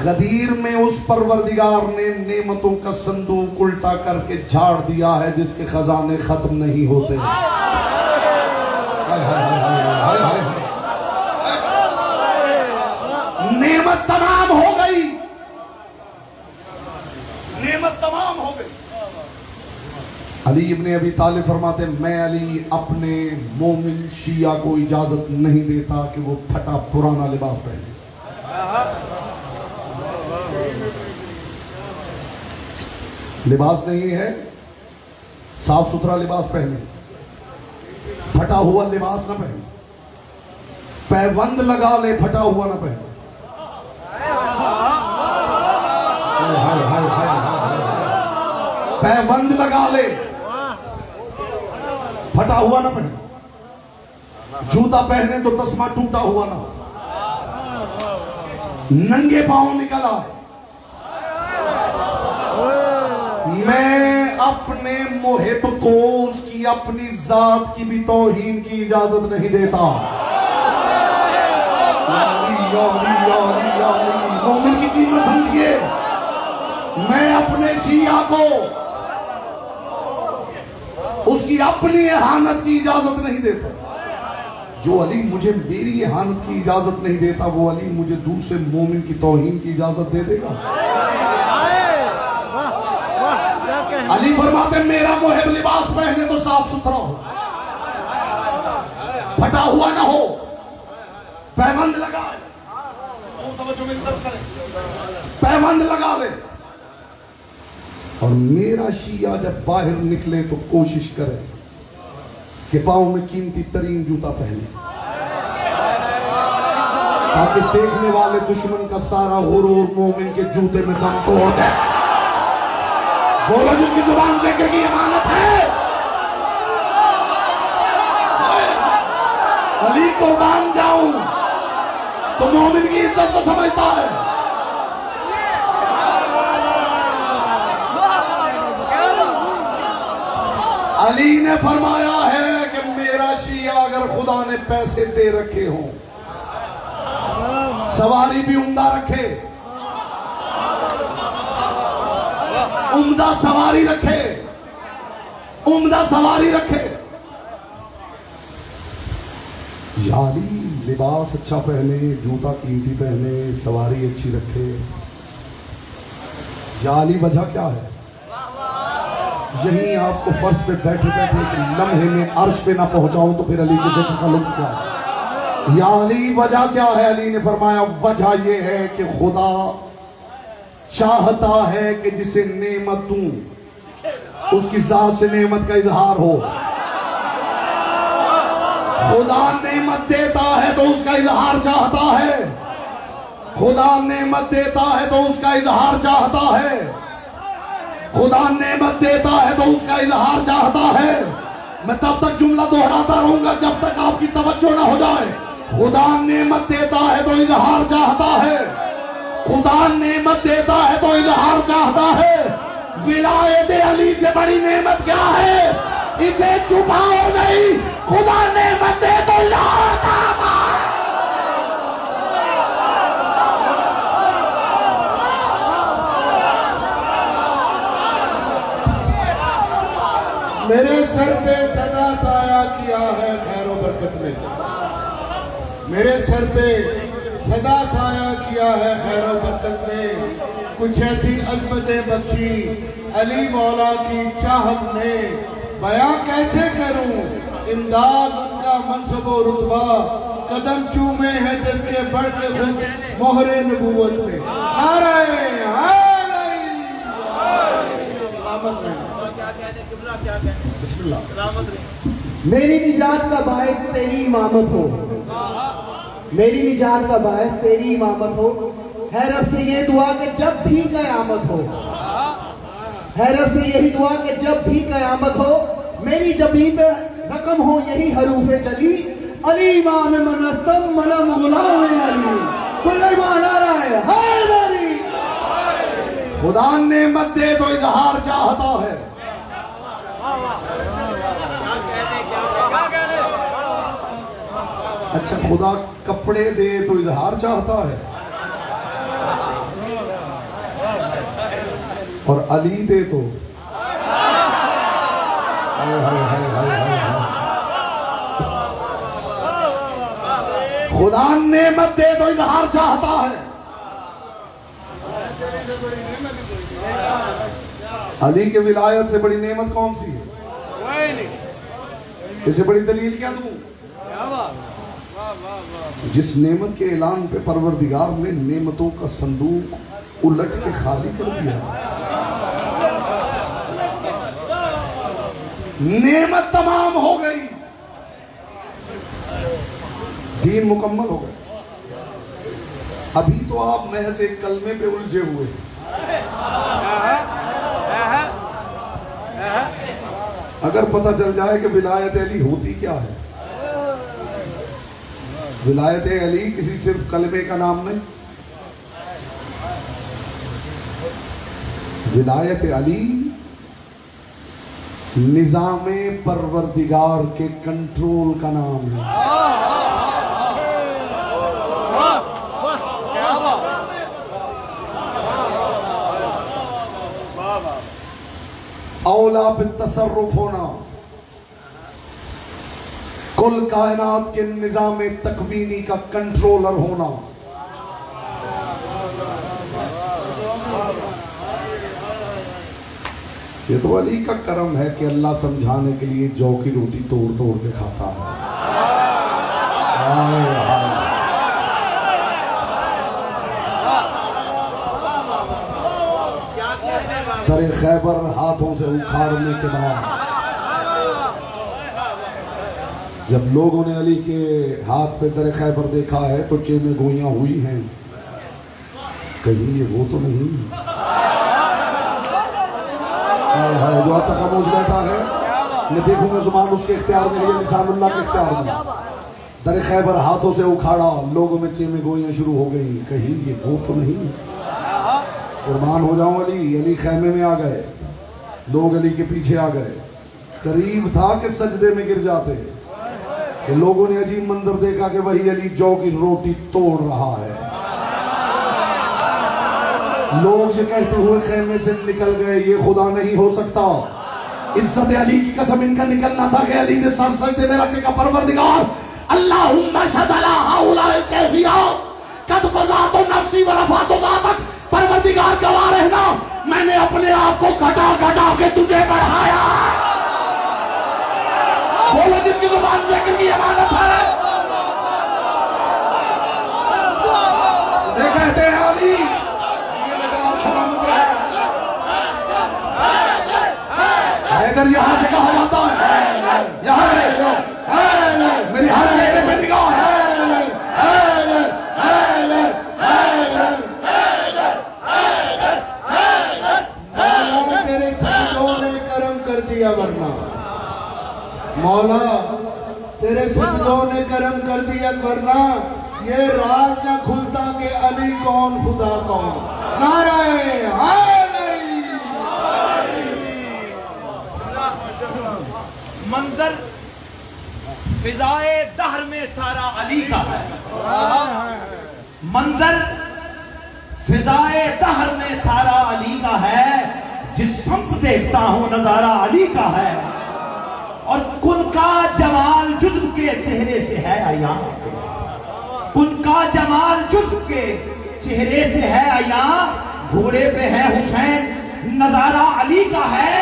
गदीर में उस परवरदिगार ने नेमतों का संदूक उल्टा करके झाड़ दिया है जिसके खजाने खत्म नहीं होते। हाय हाय हाय हाय हाय हाय। नेमत तमाम हो गई, नेमत तमाम हो गई। अली इब्ने अबी तालिब फरमाते, मैं अली अपने मोमिन शिया को इजाजत नहीं देता कि वो फटा पुराना लिबास पहने। लिबास नहीं है, साफ सुथरा लिबास पहने, फटा हुआ लिबास ना पहने। पैबंद लगा ले, फटा हुआ ना पहने। हाय हाय हाय हाय, पैबंद लगा ले, फटा हुआ ना पहने। जूता पहने तो तस्मा टूटा हुआ ना हो, नंगे पांव निकला। मैं अपने मुहिब को उसकी अपनी जात की भी तौहीन की इजाजत नहीं देता। मोमिन की कीमत समझिए, मैं अपने शिया को उसकी अपनी एहानत की इजाजत नहीं देता। जो अली मुझे मेरी एहानत की इजाजत नहीं देता, वो अली मुझे दूसरे मोमिन की तौहीन की इजाजत दे देगा। अली फरमाते, मेरा मुहिब लिबास पहने तो साफ सुथरा हो, फटा हुआ ना हो, पैबंद लगा, पैबंद लगा ले। और मेरा शिया जब बाहर निकले तो कोशिश करे कि पांव में कीमती तरीन जूता पहने, ताकि देखने वाले दुश्मन का सारा गुरूर मोमिन के जूते में दम तोड़ दे। बोलो जिसकी जुबान जिक्र की अमानत है। अली को मान जाऊं तो मोमिन की इज्जत तो समझता है। अली ने फरमाया है कि मेरा शिया अगर खुदा ने पैसे दे रखे हों, सवारी भी उम्दा रखे, उम्दा सवारी रखे, उम्दा सवारी रखे, यारी लिबास अच्छा पहने, जूता कीमती पहने, सवारी अच्छी रखे, याली वजह क्या है? यही आपको फर्श पे बैठे बैठे एक लम्हे में अर्श पे ना पहुंचाऊं तो फिर अली के जिक्र का लुत्फ क्या है? या अली वजह क्या है? अली ने फरमाया वजह यह है कि खुदा चाहता है कि जिसे नेमत दूं उसकी जात से नेमत का इजहार हो। खुदा नेमत देता है तो उसका इजहार चाहता है, खुदा नेमत देता है तो उसका इजहार चाहता है, खुदा नेमत देता है तो उसका इजहार चाहता है। मैं तब तक जुमला दोहराता रहूंगा जब तक आपकी तवज्जो ना हो जाए। खुदा नेमत देता है तो इजहार चाहता है, खुदा नेमत देता है तो इजहार चाहता है। विलायत अली से बड़ी नेमत क्या है? इसे छुपाओ नहीं, खुदा नेमत दे तो इजहार चाहता है। मेरे सर पे सदा साया किया है खैरो बरकत ने, मेरे सर पे सदा साया किया है खैरो बरकत ने। कुछ ऐसी अजमतें बख्शी अली मौला की चाहत ने, बयां कैसे करूं इमदाद उनका मनसब व रुतबा, कदम चूमे हैं जिसके बढ़ के खुद मोहरे नबूवत में। नाराए बिस्मिल्लाह। मेरी निजात का बायस तेरी इमामत हो, मेरी निजात का बायस तेरी इमामत हो। है रब से ये दुआ कि जब भी कयामत हो, है रब से यही दुआ कि जब भी कयामत हो, मेरी जबीन पे रकम हो यही हरूफ जली। अली इमाम मनस्तम मनम गुलाम अली, कुल ईमान आ रहा है हैदरी। खुदा नेमत दे तो इजहार चाहता है, अच्छा खुदा कपड़े दे तो इजहार चाहता है, और अली दे तो हाय हाय हाय हाय हाय। खुदा नेमत दे तो इजहार चाहता है, अली के विलायत से बड़ी नेमत कौन सी है? इसे बड़ी दलील क्या दूं? जिस नेमत के ऐलान पे परवरदिगार ने नेमतों का संदूक उलट के खाली कर दिया, नेमत तमाम हो गई, दीन मुकम्मल हो गए। अभी तो आप महज एक कलमे पे उलझे हुए हैं। अगर पता चल जाए कि विलायत अली होती क्या है, विलायत अली किसी सिर्फ कलमे का नाम नहीं, विलायत अली निजामे परवरदिगार के कंट्रोल का नाम है। औला बिन तसर्रुफ होना, कुल कायनात के निजाम तकवीनी का कंट्रोलर होना, ये तो अली का करम है कि अल्लाह समझाने के लिए जौ की रोटी तोड़ तोड़ के खाता है। हाय हाय। दरे खैबर हाथों से उखाड़ने के बाद जब लोगों ने अली के हाथ पे दरे खैबर देखा है तो चेमें गोइयां हुई हैं, कहीं ये वो तो नहीं है जो अब तक खामोश बैठा है। मैं देखूंगा जुबान उसके इख्तियार में है, लिसानुल्लाह के इख्तियार में। दरे खैबर हाथों से उखाड़ा, लोगों में चेमें गोइयां शुरू हो गई, कहीं ये वो तो नहीं। कुर्बान हो जाऊं अली, अली खैमे में आ गए, लोग अली के पीछे आ गए, करीब था कि सजदे में गिर जाते कि लोगों ने अजीब मंजर देखा कि वही अली जौ की रोटी तोड़ रहा है। लोग ये कहते हुए खैमे से निकल गए, ये खुदा नहीं हो सकता। इज्जत अली की कसम इनका निकलना था कि अली ने सर सजदे में रखे का परवरदिगार अल्लाहुम्मा शद अला हाउलाल कैफिया कद फज़ातु नफ्सी व रफ़अतु ज़ातक, परवरदिगार गवाह रहना मैंने अपने आप को घटा घटा के तुझे बढ़ाया। बोलो जिनकी जुबान जिक्र की अमानत है, ये कहते हैं अली हैदर। यहाँ से कहा जाता है, यहाँ से मेरी हर चेहरे पे निगाह है। तेरे सजदों ने करम कर दिया, वरना मौला तेरे सजदों ने करम कर दिया, वरना ये राज न खुलता कि अली कौन खुदा कौन। नाराए मंजर फिजाए दहर में सारा अली का है, मंजर फिजाए दहर में सारा अली का है, जिस संप देखता हूं नजारा अली का है। उनका जमाल जुज़्व के चेहरे से है आया, उनका जमाल जुज़्व के चेहरे से है आया। घोड़े पे है हुसैन, नजारा अली का है,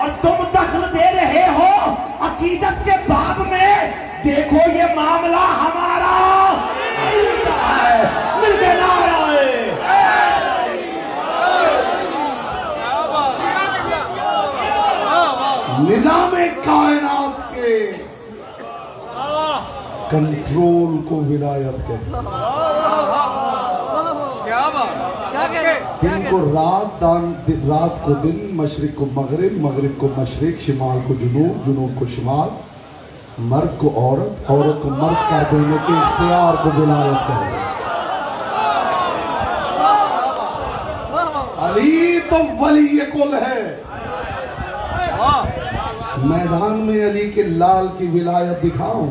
और तुम दखल दे रहे हो अकीदत के बाब में। देखो ये मामला हमारा अली का है। मिलके नाराए निजामे कायनात के कंट्रोल को विलायत कहते हैं। क्या बात, क्या कह रहे? दिन को रात, रात को दिन, मशरिक को मगरिब, मगरिब को मशरिक, शिमाल को जुनूब, जुनूब को शिमाल, मर्द को औरत, औरत को मर्द कर देने के इख्तियार को विलायत कहते हैं। अली तो वली कुल है। मैदान में अली के लाल की विलायत दिखाऊं?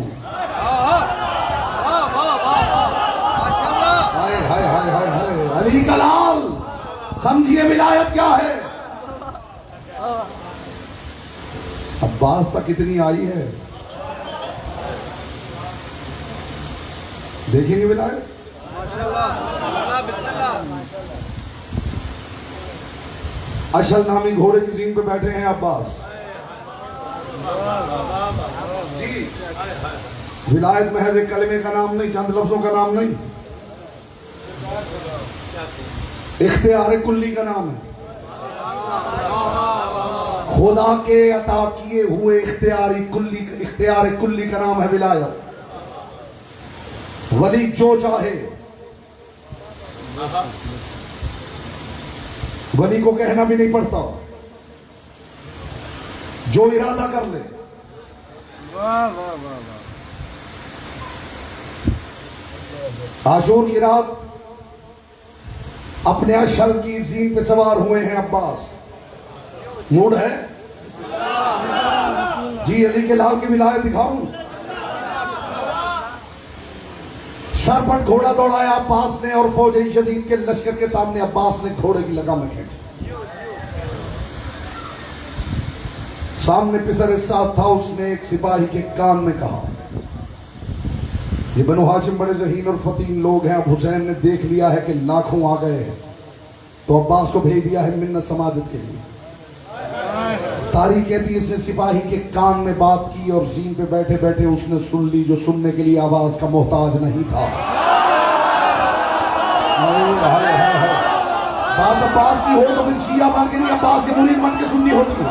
हाय हाय हाय हाय हाय, अली का लाल, समझिए विलायत क्या है। अब्बास तक कितनी आई है, देखेंगे विलायत। अशल नामी घोड़े की जीन पे बैठे हैं अब्बास जी। विलायत महज एक कलमे का नाम नहीं, चंद लफ्जों का नाम नहीं, इख्तियार कुल्ली का नाम है। खुदा के अता किए हुए इख्तियार कुल्ली का नाम है विलायत। वली जो चाहे, वली को कहना भी नहीं पड़ता, जो इरादा कर ले। आशूर की रात अपने अशल की जीन पे सवार हुए हैं अब्बास। मूड है जी, अली के लाल की विलायत दिखाऊं? सर पर घोड़ा दौड़ाया अब्बास ने, और फौज यजीद के लश्कर के सामने अब्बास ने घोड़े की लगाम खींची। सामने पिसर साथ था, उसने एक सिपाही के कान में कहा, ये बनु हाशिम बड़े जहीन और फतीन लोग हैं। अब हुसैन ने देख लिया है कि लाखों आ गए हैं, तो अब्बास को भेज दिया है मिन्नत समाजत के लिए। तारीख कहती है इसने सिपाही के कान में बात की, और जीन पे बैठे बैठे उसने सुन ली, जो सुनने के लिए आवाज का मोहताज नहीं था। बात अब्बास की हो तो फिर शिया बन के नहीं, अब्बास के मुरीद बन के सुननी होती है।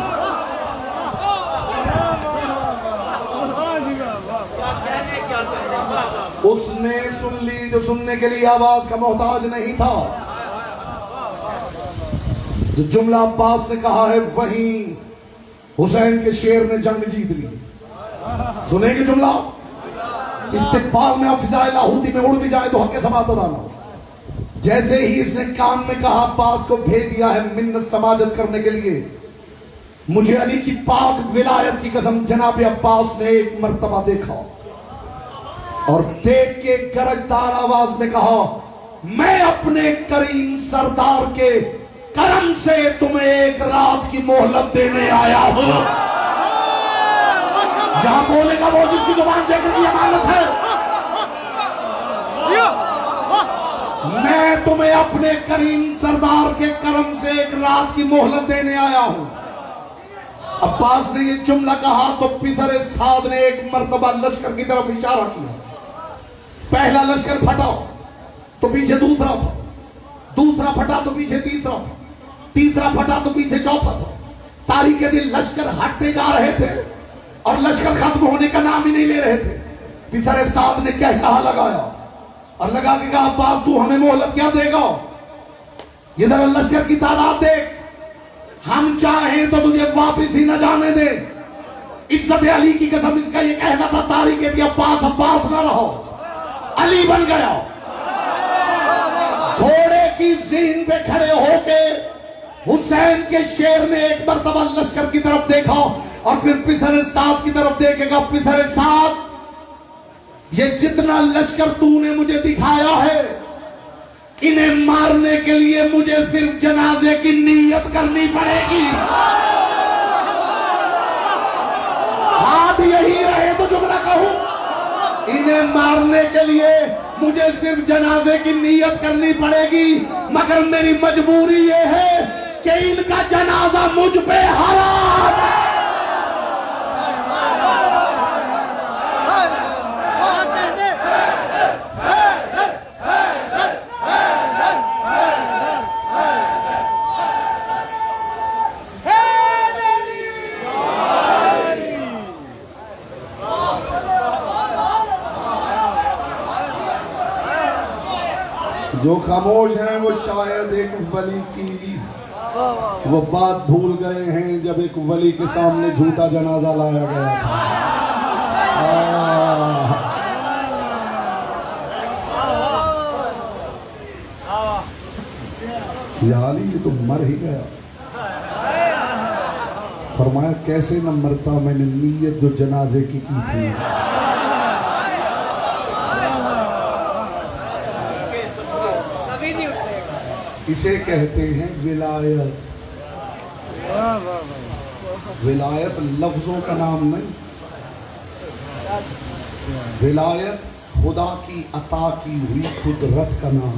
उसने सुन ली जो सुनने के लिए आवाज का मोहताज नहीं था। जो जुमला अब्बास ने कहा है वही हुसैन के शेर ने जंग जीत ली। सुनेंगे जुमला? इस्तिकबाल में अफजाए लाहूती में उड़ भी जाए तो हक समात अदा ना हो। जैसे ही इसने कान में कहा, अब्बास को भेज दिया है मिन्नत समाजत करने के लिए। मुझे अली की पाक विलायत की कसम, जनाब अब्बास ने एक मर्तबा देखा और देख के गरजदार आवाज में कहा, मैं अपने करीम सरदार के करम से तुम्हें एक रात की मोहलत देने आया हूं। जहां बोलेगा वो जिसकी जुबान देखने की अमानत है। मैं तुम्हें अपने करीम सरदार के करम से एक रात की मोहलत देने आया हूं। अब्बास ने ये जुमला कहा तो पिसर साद ने एक मर्तबा लश्कर की तरफ इशारा किया। पहला लश्कर फटा तो पीछे दूसरा था, दूसरा फटा तो पीछे तीसरा था, तीसरा फटा तो पीछे चौथा था। तारीख के दिन लश्कर हटते जा रहे थे और लश्कर खत्म होने का नाम ही नहीं ले रहे थे। पिसर साद ने क्या कहा लगाया और लगा के कहा, अब्बास तू हमें मोहलत क्या देगा? ये जरा लश्कर की तादाद देख, हम चाहें तो तुझे वापिस ही न जाने दे। इज्जत अली की कसम इसका ये कहना था तारीख के दिन अब्बास अब्बास न रहो, अली बन गया। घोड़े की जीन पे खड़े होके हुसैन के शेर ने एक मर्तबा लश्कर की तरफ देखा और फिर पिसर साद की तरफ देखेगा। पिसर साद, ये जितना लश्कर तूने मुझे दिखाया है, इन्हें मारने के लिए मुझे सिर्फ जनाजे की नीयत करनी पड़ेगी। हाथ यही रहे इन्हें मारने के लिए मुझे सिर्फ जनाजे की नीयत करनी पड़ेगी, मगर मेरी मजबूरी ये है कि इनका जनाजा मुझ पे हराम है। जो खामोश हैं वो शायद एक वली की वो बात भूल गए हैं जब एक वली के सामने झूठा जनाजा लाया गया था। याली ये तो मर ही गया। फरमाया कैसे न मरता, मैंने नीयत जो जनाजे की थी। इसे कहते हैं विलायत। विलायत लफ्जों का नाम नहीं, विलायत खुदा की अता की हुई कुदरत का नाम।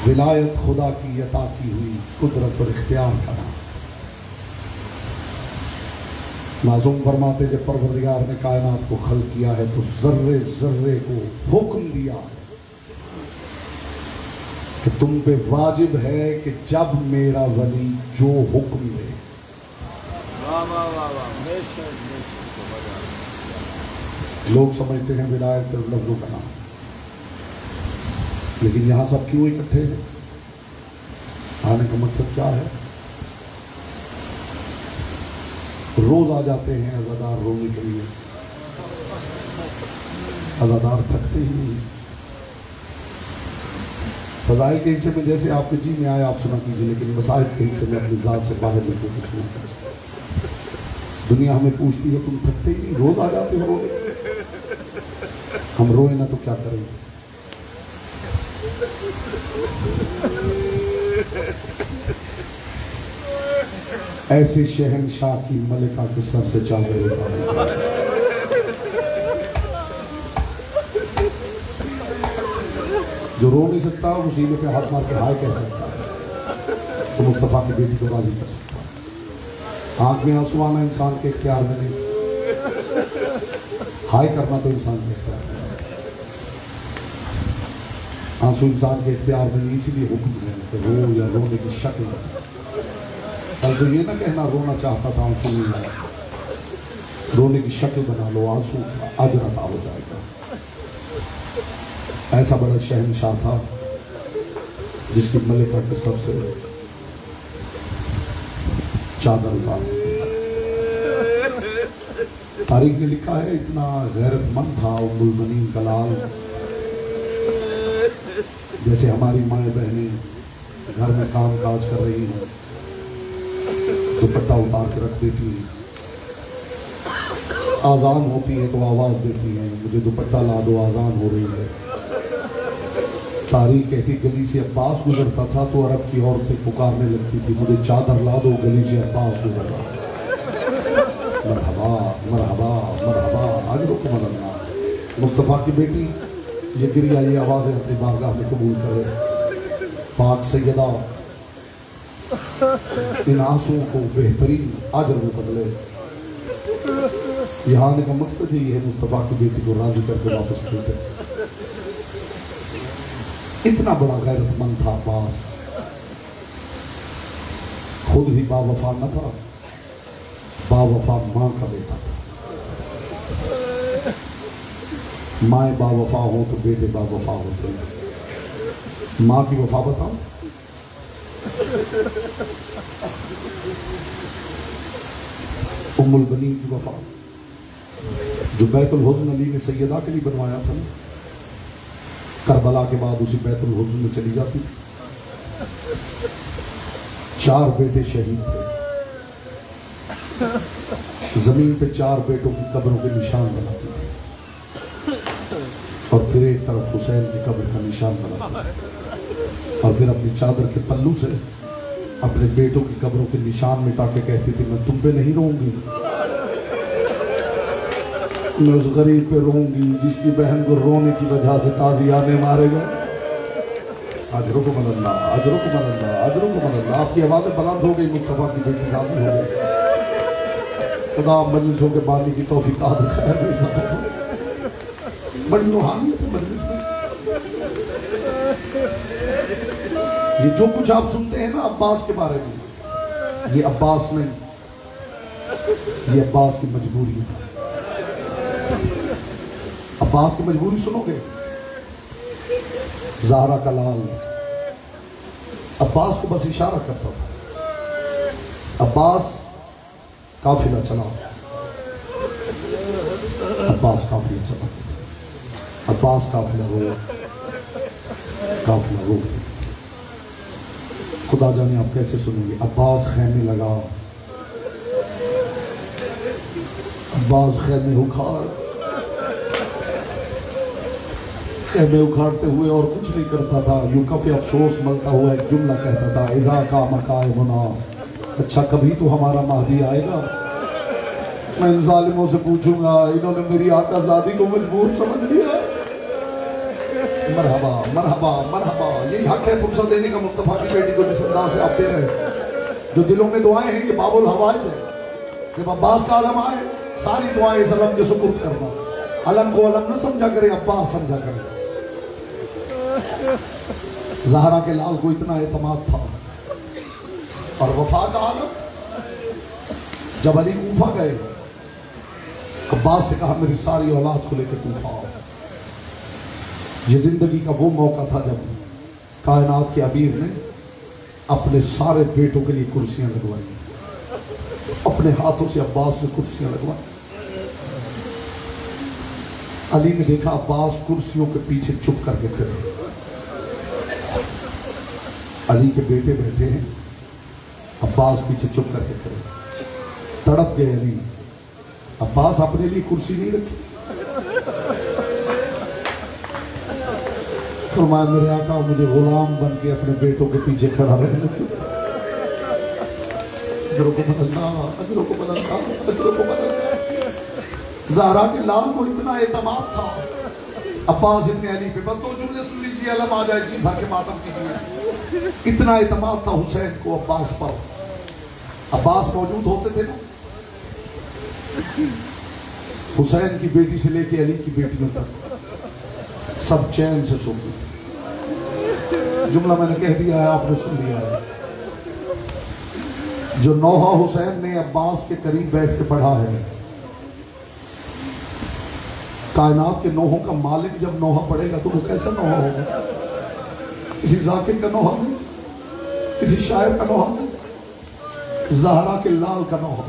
विलायत खुदा की अता की हुई कुदरत और इख्तियार का नाम। मासूम फरमाते जब परवरदिगार ने कायनात को खल्क किया है तो जर्रे जर्रे को हुक्म दिया है कि तुम पे वाजिब है कि जब मेरा वली जो हुक्म दे। लोग समझते हैं विलायत सिर्फ लफ्जों का नाम, लेकिन यहां सब क्यों इकट्ठे हैं? आने का मकसद क्या है? रोज आ जाते हैं अज़ादार रोने के लिए। अज़ादार थकते ही नहीं। फज़ाइल के हिस्से में जैसे आपके जी में आए आप सुना कीजिए, लेकिन मसाइब के हिस्से में अपनी ज़ात से बाहर निकल के सुना कीजिए। दुनिया हमें पूछती है तुम थकते ही नहीं, रोज आ जाते हो रोने। हम रोए ना तो क्या करेंगे? ऐसे शहंशाह की मलिका के सर से चादर उतारे। जो रो नहीं सकता मुसीबे पे हाथ मार के हाय कह सकता है, तो मुस्तफ़ा की बेटी को राजी कर सकता है। आंख में आंसू आना इंसान के इख्तियार में नहीं, हाय करना तो इंसान के इख्तियार में। आंसू इंसान के इख्तियार में नहीं, इसीलिए हुक्म है कि रो या रोने की शक्ल। कल तो ये ना कहना रोना चाहता था आंसू नहीं आया, रोने की शक्ल बना लो, आंसू अजर अता हो जाएगा। ऐसा बड़ा शहंशाह था जिसकी मलिका के सबसे चादर उतार। तारीख ने लिखा है इतना गैरतमंद था उम्मुल बनीन का लाल। जैसे हमारी माएँ बहनें घर में काम काज कर रही हैं, दुपट्टा उतार के रख देती हैं, आज़ान होती है तो आवाज़ देती हैं मुझे दुपट्टा ला दो, आज़ान हो रही है। तारीख कहती गली से अब्बास गुजरता था तो अरब की औरतें पुकारने लगती थी मुझे चादर ला दो, गली से अब्बास गुजर रहा। मरहबा मरहबा मरहबा अजरुकुम अल्लाह। मुस्तफ़ा की बेटी ये गिरिया ये आवाज़ें अपनी बारगाह में कबूल करे। पाक सैयदा इन आंसुओं को बेहतरीन अजर में बदले। यहाँ आने का मकसद यही है मुस्तफ़ा की बेटी को राजी करके वापस भेजे। इतना बड़ा गैरतमंद था अब्बास, खुद ही बावफा न था, बावफा माँ का बेटा था। माएँ बावफा हो तो बेटे बावफा होते हैं। माँ की वफा बताओ, उम्मुल बनीन की वफा जो बैतुल हुज़्न अली ने सैयदा के लिए बनवाया था, करबला के बाद उसी बैतुल हुज़्न में चली जाती थी। 4 बेटे शहीद थे, जमीन पे 4 बेटों की कब्रों के निशान बनाती थी और फिर एक तरफ हुसैन की कब्र का निशान बनाती थी और फिर अपनी चादर के पल्लू से अपने बेटों की कब्रों के निशान मिटा के कहती थी मैं तुम पे नहीं रहूंगी, मैं उस गरीब पे रोऊंगी जिसकी बहन को रोने की वजह से ताजियाने मारे गए। अजरुक मनल्ला, अजरुक मनल्ला, अजरुक मनल्ला। आपकी आवाज़ें बुलंद हो गई, मुस्तफा की बेटी राजी हो गई। खुदा मजलिसों के बानी की तौफीक खैर बड़ी रूहानियत है मजलिस में। ये जो कुछ आप सुनते हैं ना अब्बास के बारे में, ये अब्बास नहीं, ये अब्बास की मजबूरी है। अब्बास की मजबूरी सुनोगे। ज़हरा का लाल अब्बास को बस इशारा करता था। अब्बास काफिला चला, अब्बास काफिला चला, अब्बास काफिला रोक। खुदा जाने आप कैसे सुनेंगे। अब्बास खैमे लगा, अब्बास खैमे उखाड़ते हुए और कुछ नहीं करता था। यूकफ़े अफसोस मलता हुआ एक जुमला कहता था, इज़ा का मकाए होना, अच्छा कभी तो हमारा महदी आएगा। मैं इन जालिमों से पूछूंगा, इन्होंने मेरी आकाज़ादी को मजबूर समझ लिया। मरहबा मरहबा मरहबा, यही हक है फुर्सत देने का मुस्तफा की बेटी को जिस अंदाज से आप दे रहे हैं। जो दिलों में दुआएं हैं कि बाबुल हवाइज है, जब अब्बास का आलम आए सारी दुआएं इस अलम के सुपुर्द करना। अलम को अलम न समझा करे, अब्बास समझा करे। ज़हरा के लाल को इतना एतमाद था। और वफा का आलम, जब अली कूफा गए, अब्बास से कहा मेरी सारी औलाद को लेकर कूफा आओ। ये जिंदगी का वो मौका था जब कायनात के अमीर ने अपने सारे बेटों के लिए कुर्सियां लगवाई। अपने हाथों से अब्बास ने कुर्सियां लगवाई। अली ने देखा अब्बास कुर्सियों के पीछे चुप करके खड़े। अली के बेटे बैठे हैं, अब्बास पीछे चुप करके खड़े। तड़प गए अली। अब्बास अपने लिए कुर्सी नहीं रखी। फरमाया मेरे आका मुझे गुलाम बन के अपने बेटों के पीछे खड़ा रहने दो। ज़हरा के लाल को इतना एतमाद था अब्बास इब्न अली पे। बस दो जुमले सुन लीजिए, अलम आ जाए जी भर के मातम कीजिए। इतना एतमाद था हुसैन को अब्बास पर। अब्बास मौजूद होते थे ना, हुसैन की बेटी से लेके अली की बेटियों तक सब चैन से सोते थे। जुमला मैंने कह दिया है, आपने सुन लिया है। जो नौहा हुसैन ने अब्बास के करीब बैठ के पढ़ा है, कायनात के नौहों का मालिक जब नौहा पढ़ेगा तो वो कैसा नौहा होगा? किसी जाकिर का नौहा नहीं, किसी शायर का नौहा नहीं, ज़हरा के लाल का नौहा।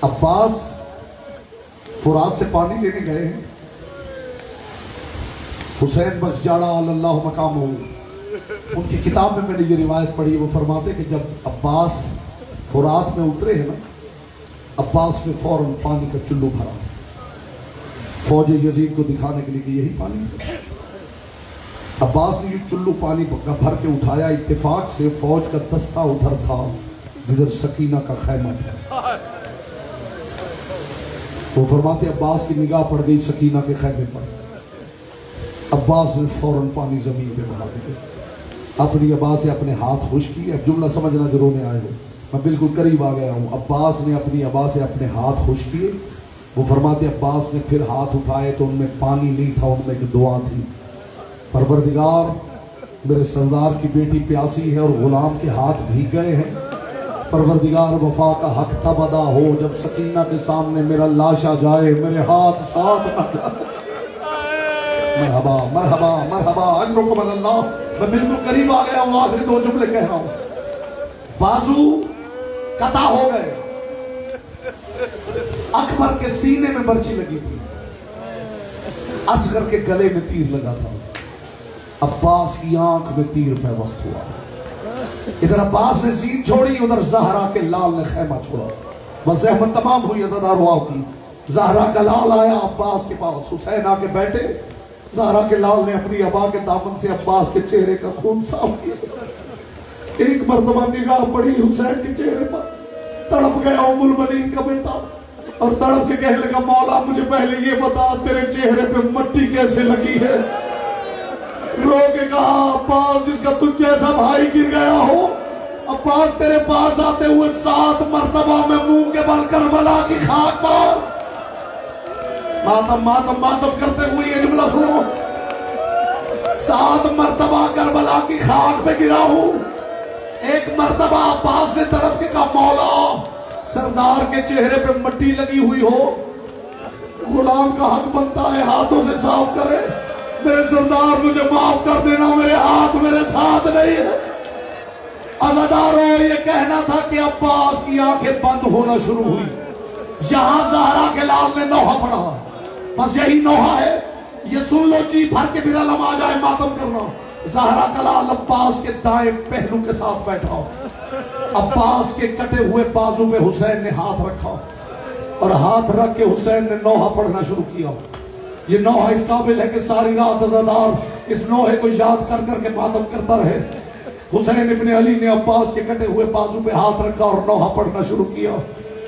अब्बास फुरात से पानी लेने गए हैं। हुसैन बख्श जाड़ा अल्लाह मकाम हो, उनकी किताब में मैंने ये रिवायत पढ़ी। वो फरमाते कि जब अब्बास फुरात में उतरे हैं ना, अब्बास ने फौरन पानी का चुल्लू भरा फौज यजीद को दिखाने के लिए कि यही पानी था। अब्बास ने ये चुल्लू पानी भर के उठाया। इत्तेफाक से फौज का दस्ता उधर था जिधर सकीना का खैमा था। वो फरमाते अब्बास की निगाह पड़ गई सकीना के खैमे पर। अब्बास ने फौरन पानी जमीन पे बहा दिया। अपनी आवाज़ से अपने हाथ खुश किए। अब जुमला समझना जो रोने आए हो, मैं बिल्कुल करीब आ गया हूँ। अब्बास ने अपनी आवाज़ से अपने हाथ खुश किए। वो फरमाते अब्बास ने फिर हाथ उठाए तो उनमें पानी नहीं था, उनमें एक दुआ थी। परवरदिगार मेरे सरदार की बेटी प्यासी है और गुलाम के हाथ भीग गए हैं। परवरदिगार वफा का हक तब अदा हो जब सकीना के सामने मेरा लाशा जाए, मेरे हाथ साथ न जाए। मरहबा मरहबा मरहबा अजरुकुम अल्लाह। मैं बिल्कुल करीब आ गया हूँ, आखिरी दो जुमले कह रहा हूँ। बाजू कता हो गए। अकबर के सीने में बर्छी लगी थी, असगर के गले में तीर लगा था, अब्बास की आंख में तीर पैवस्त हुआ। इधर अब्बास ने जीत छोड़ी, उधर ज़हरा के लाल ने खैमा छोड़ा। बस जहमत तमाम हुई अज़ादारों की। ज़हरा का लाल आया अब्बास के पास, हुसैन आके बैठे। ज़हरा के लाल ने अपनी अबा के दामन से अब्बास के चेहरे का खून साफ किया। एक मरतबा निगाह पड़ी हुसैन के चेहरे पर, तड़प गया उम्मुल बनीन का बेटा। और तड़प के कहने लगा, मौला मुझे पहले ये बता तेरे चेहरे पे मट्टी कैसे लगी है। रो के कहा, अब्बास जिसका तुझ जैसा भाई गिर गया हो, अब्बास तेरे पास आते हुए 7 मर्तबा में मुंह के बल करबला की खाक पर मातम मातम मातम करते हुए ये जुमला सुनो, 7 मर्तबा करबला की खाक पे गिरा हूं। एक मर्तबा अब्बास ने तड़प के कहा, मौला सरदार के चेहरे पे मट्टी लगी हुई हो, गुलाम का हक बनता है हाथों से साफ करे। मेरे सरदार मुझे माफ कर देना, मेरे हाथ मेरे साथ नहीं है। अज़ादारों, ये कहना था कि अब्बास की आंखें बंद होना शुरू हुई। यहां ज़हरा के लाल ने नौहा पढ़ा, बस यही नौहा है, ये सुन लो, जी भर के बिरा लम आ जाए मातम करना। ज़हरा का लाल अब्बास के दाएं पहलू के साथ बैठा, अब्बास के कटे हुए बाजू पे हुसैन ने हाथ रखा और हाथ रख के हुसैन ने नौहा पढ़ना शुरू किया। ये नौहा इस काबिल है कि सारी रात अज़ादार इस नौहे को याद कर करके मातम करता रहे। हुसैन इब्ने अली ने अब्बास के कटे हुए बाजू पे हाथ रखा और नौहा पढ़ना शुरू किया।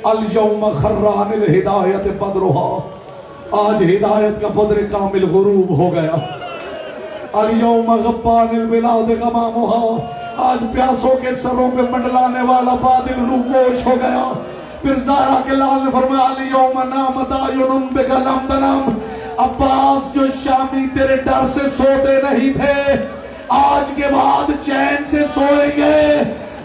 अल यौम खर्रानिल हिदायत बदरुहा, आज हिदायत का बद्र कामिल गुरूब हो गया। अल यौम गब्बानिल बिलाद गमामुहा, आज प्यासों के सरों पे मंडलाने वाला बादल रूपोश हो गया। फिर ज़हरा के लाल ने फरमाया, अल यौम नामत अयुनुम बिकलम तनम, अब्बास जो शामी तेरे डर से सोते नहीं थे, आज के बाद चैन से सोएंगे।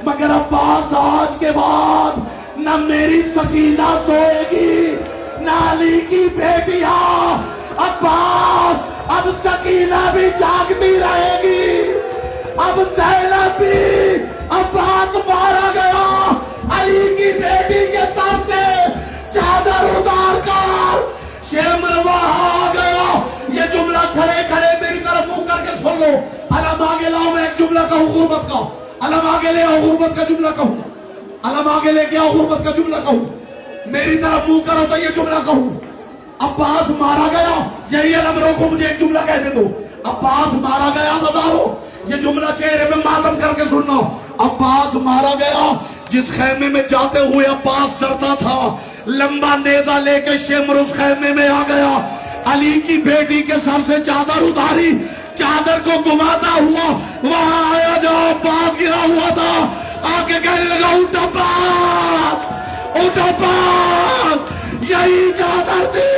मगर अब्बास आज के बाद न मेरी सकीना सोएगी न अली की बेटियां। अब्बास अब सकीना भी जागती रहेगी, अब ज़ैनब भी। अब्बास मारा गया, अली की बेटी के सर से चादर उतार कर शेमरवा आ गया। ये जुमला खड़े खड़े मेरी तरफ मुंह करके सुन लो। अलम आगे लाओ, मैं एक जुमला कहूं गुर्बत का, अलम आगे ले आओ गुर्बत का जुमला कहूं, अलम आगे लेके आओ गुर्बत का जुमला कहूं। मेरी तरफ मुंह करो तो ये जुमला कहूं। अब्बास मारा गया, यही अलम रोको, मुझे एक जुमला कहने दो। अब्बास मारा गया, ज़दारो ये जुमला चेहरे पे मातम करके सुनना। अब्बास मारा गया, जिस खैमे में जाते हुए अब्बास डरता था, लंबा नेजा लेके शेमर उस खैमे में आ गया। अली की बेटी के सर से चादर उतारी, चादर को घुमाता हुआ वहां आया जहां अब्बास गिरा हुआ था। आके कहने लगा, उठ अब्बास, उठ अब्बास, यही चादर थी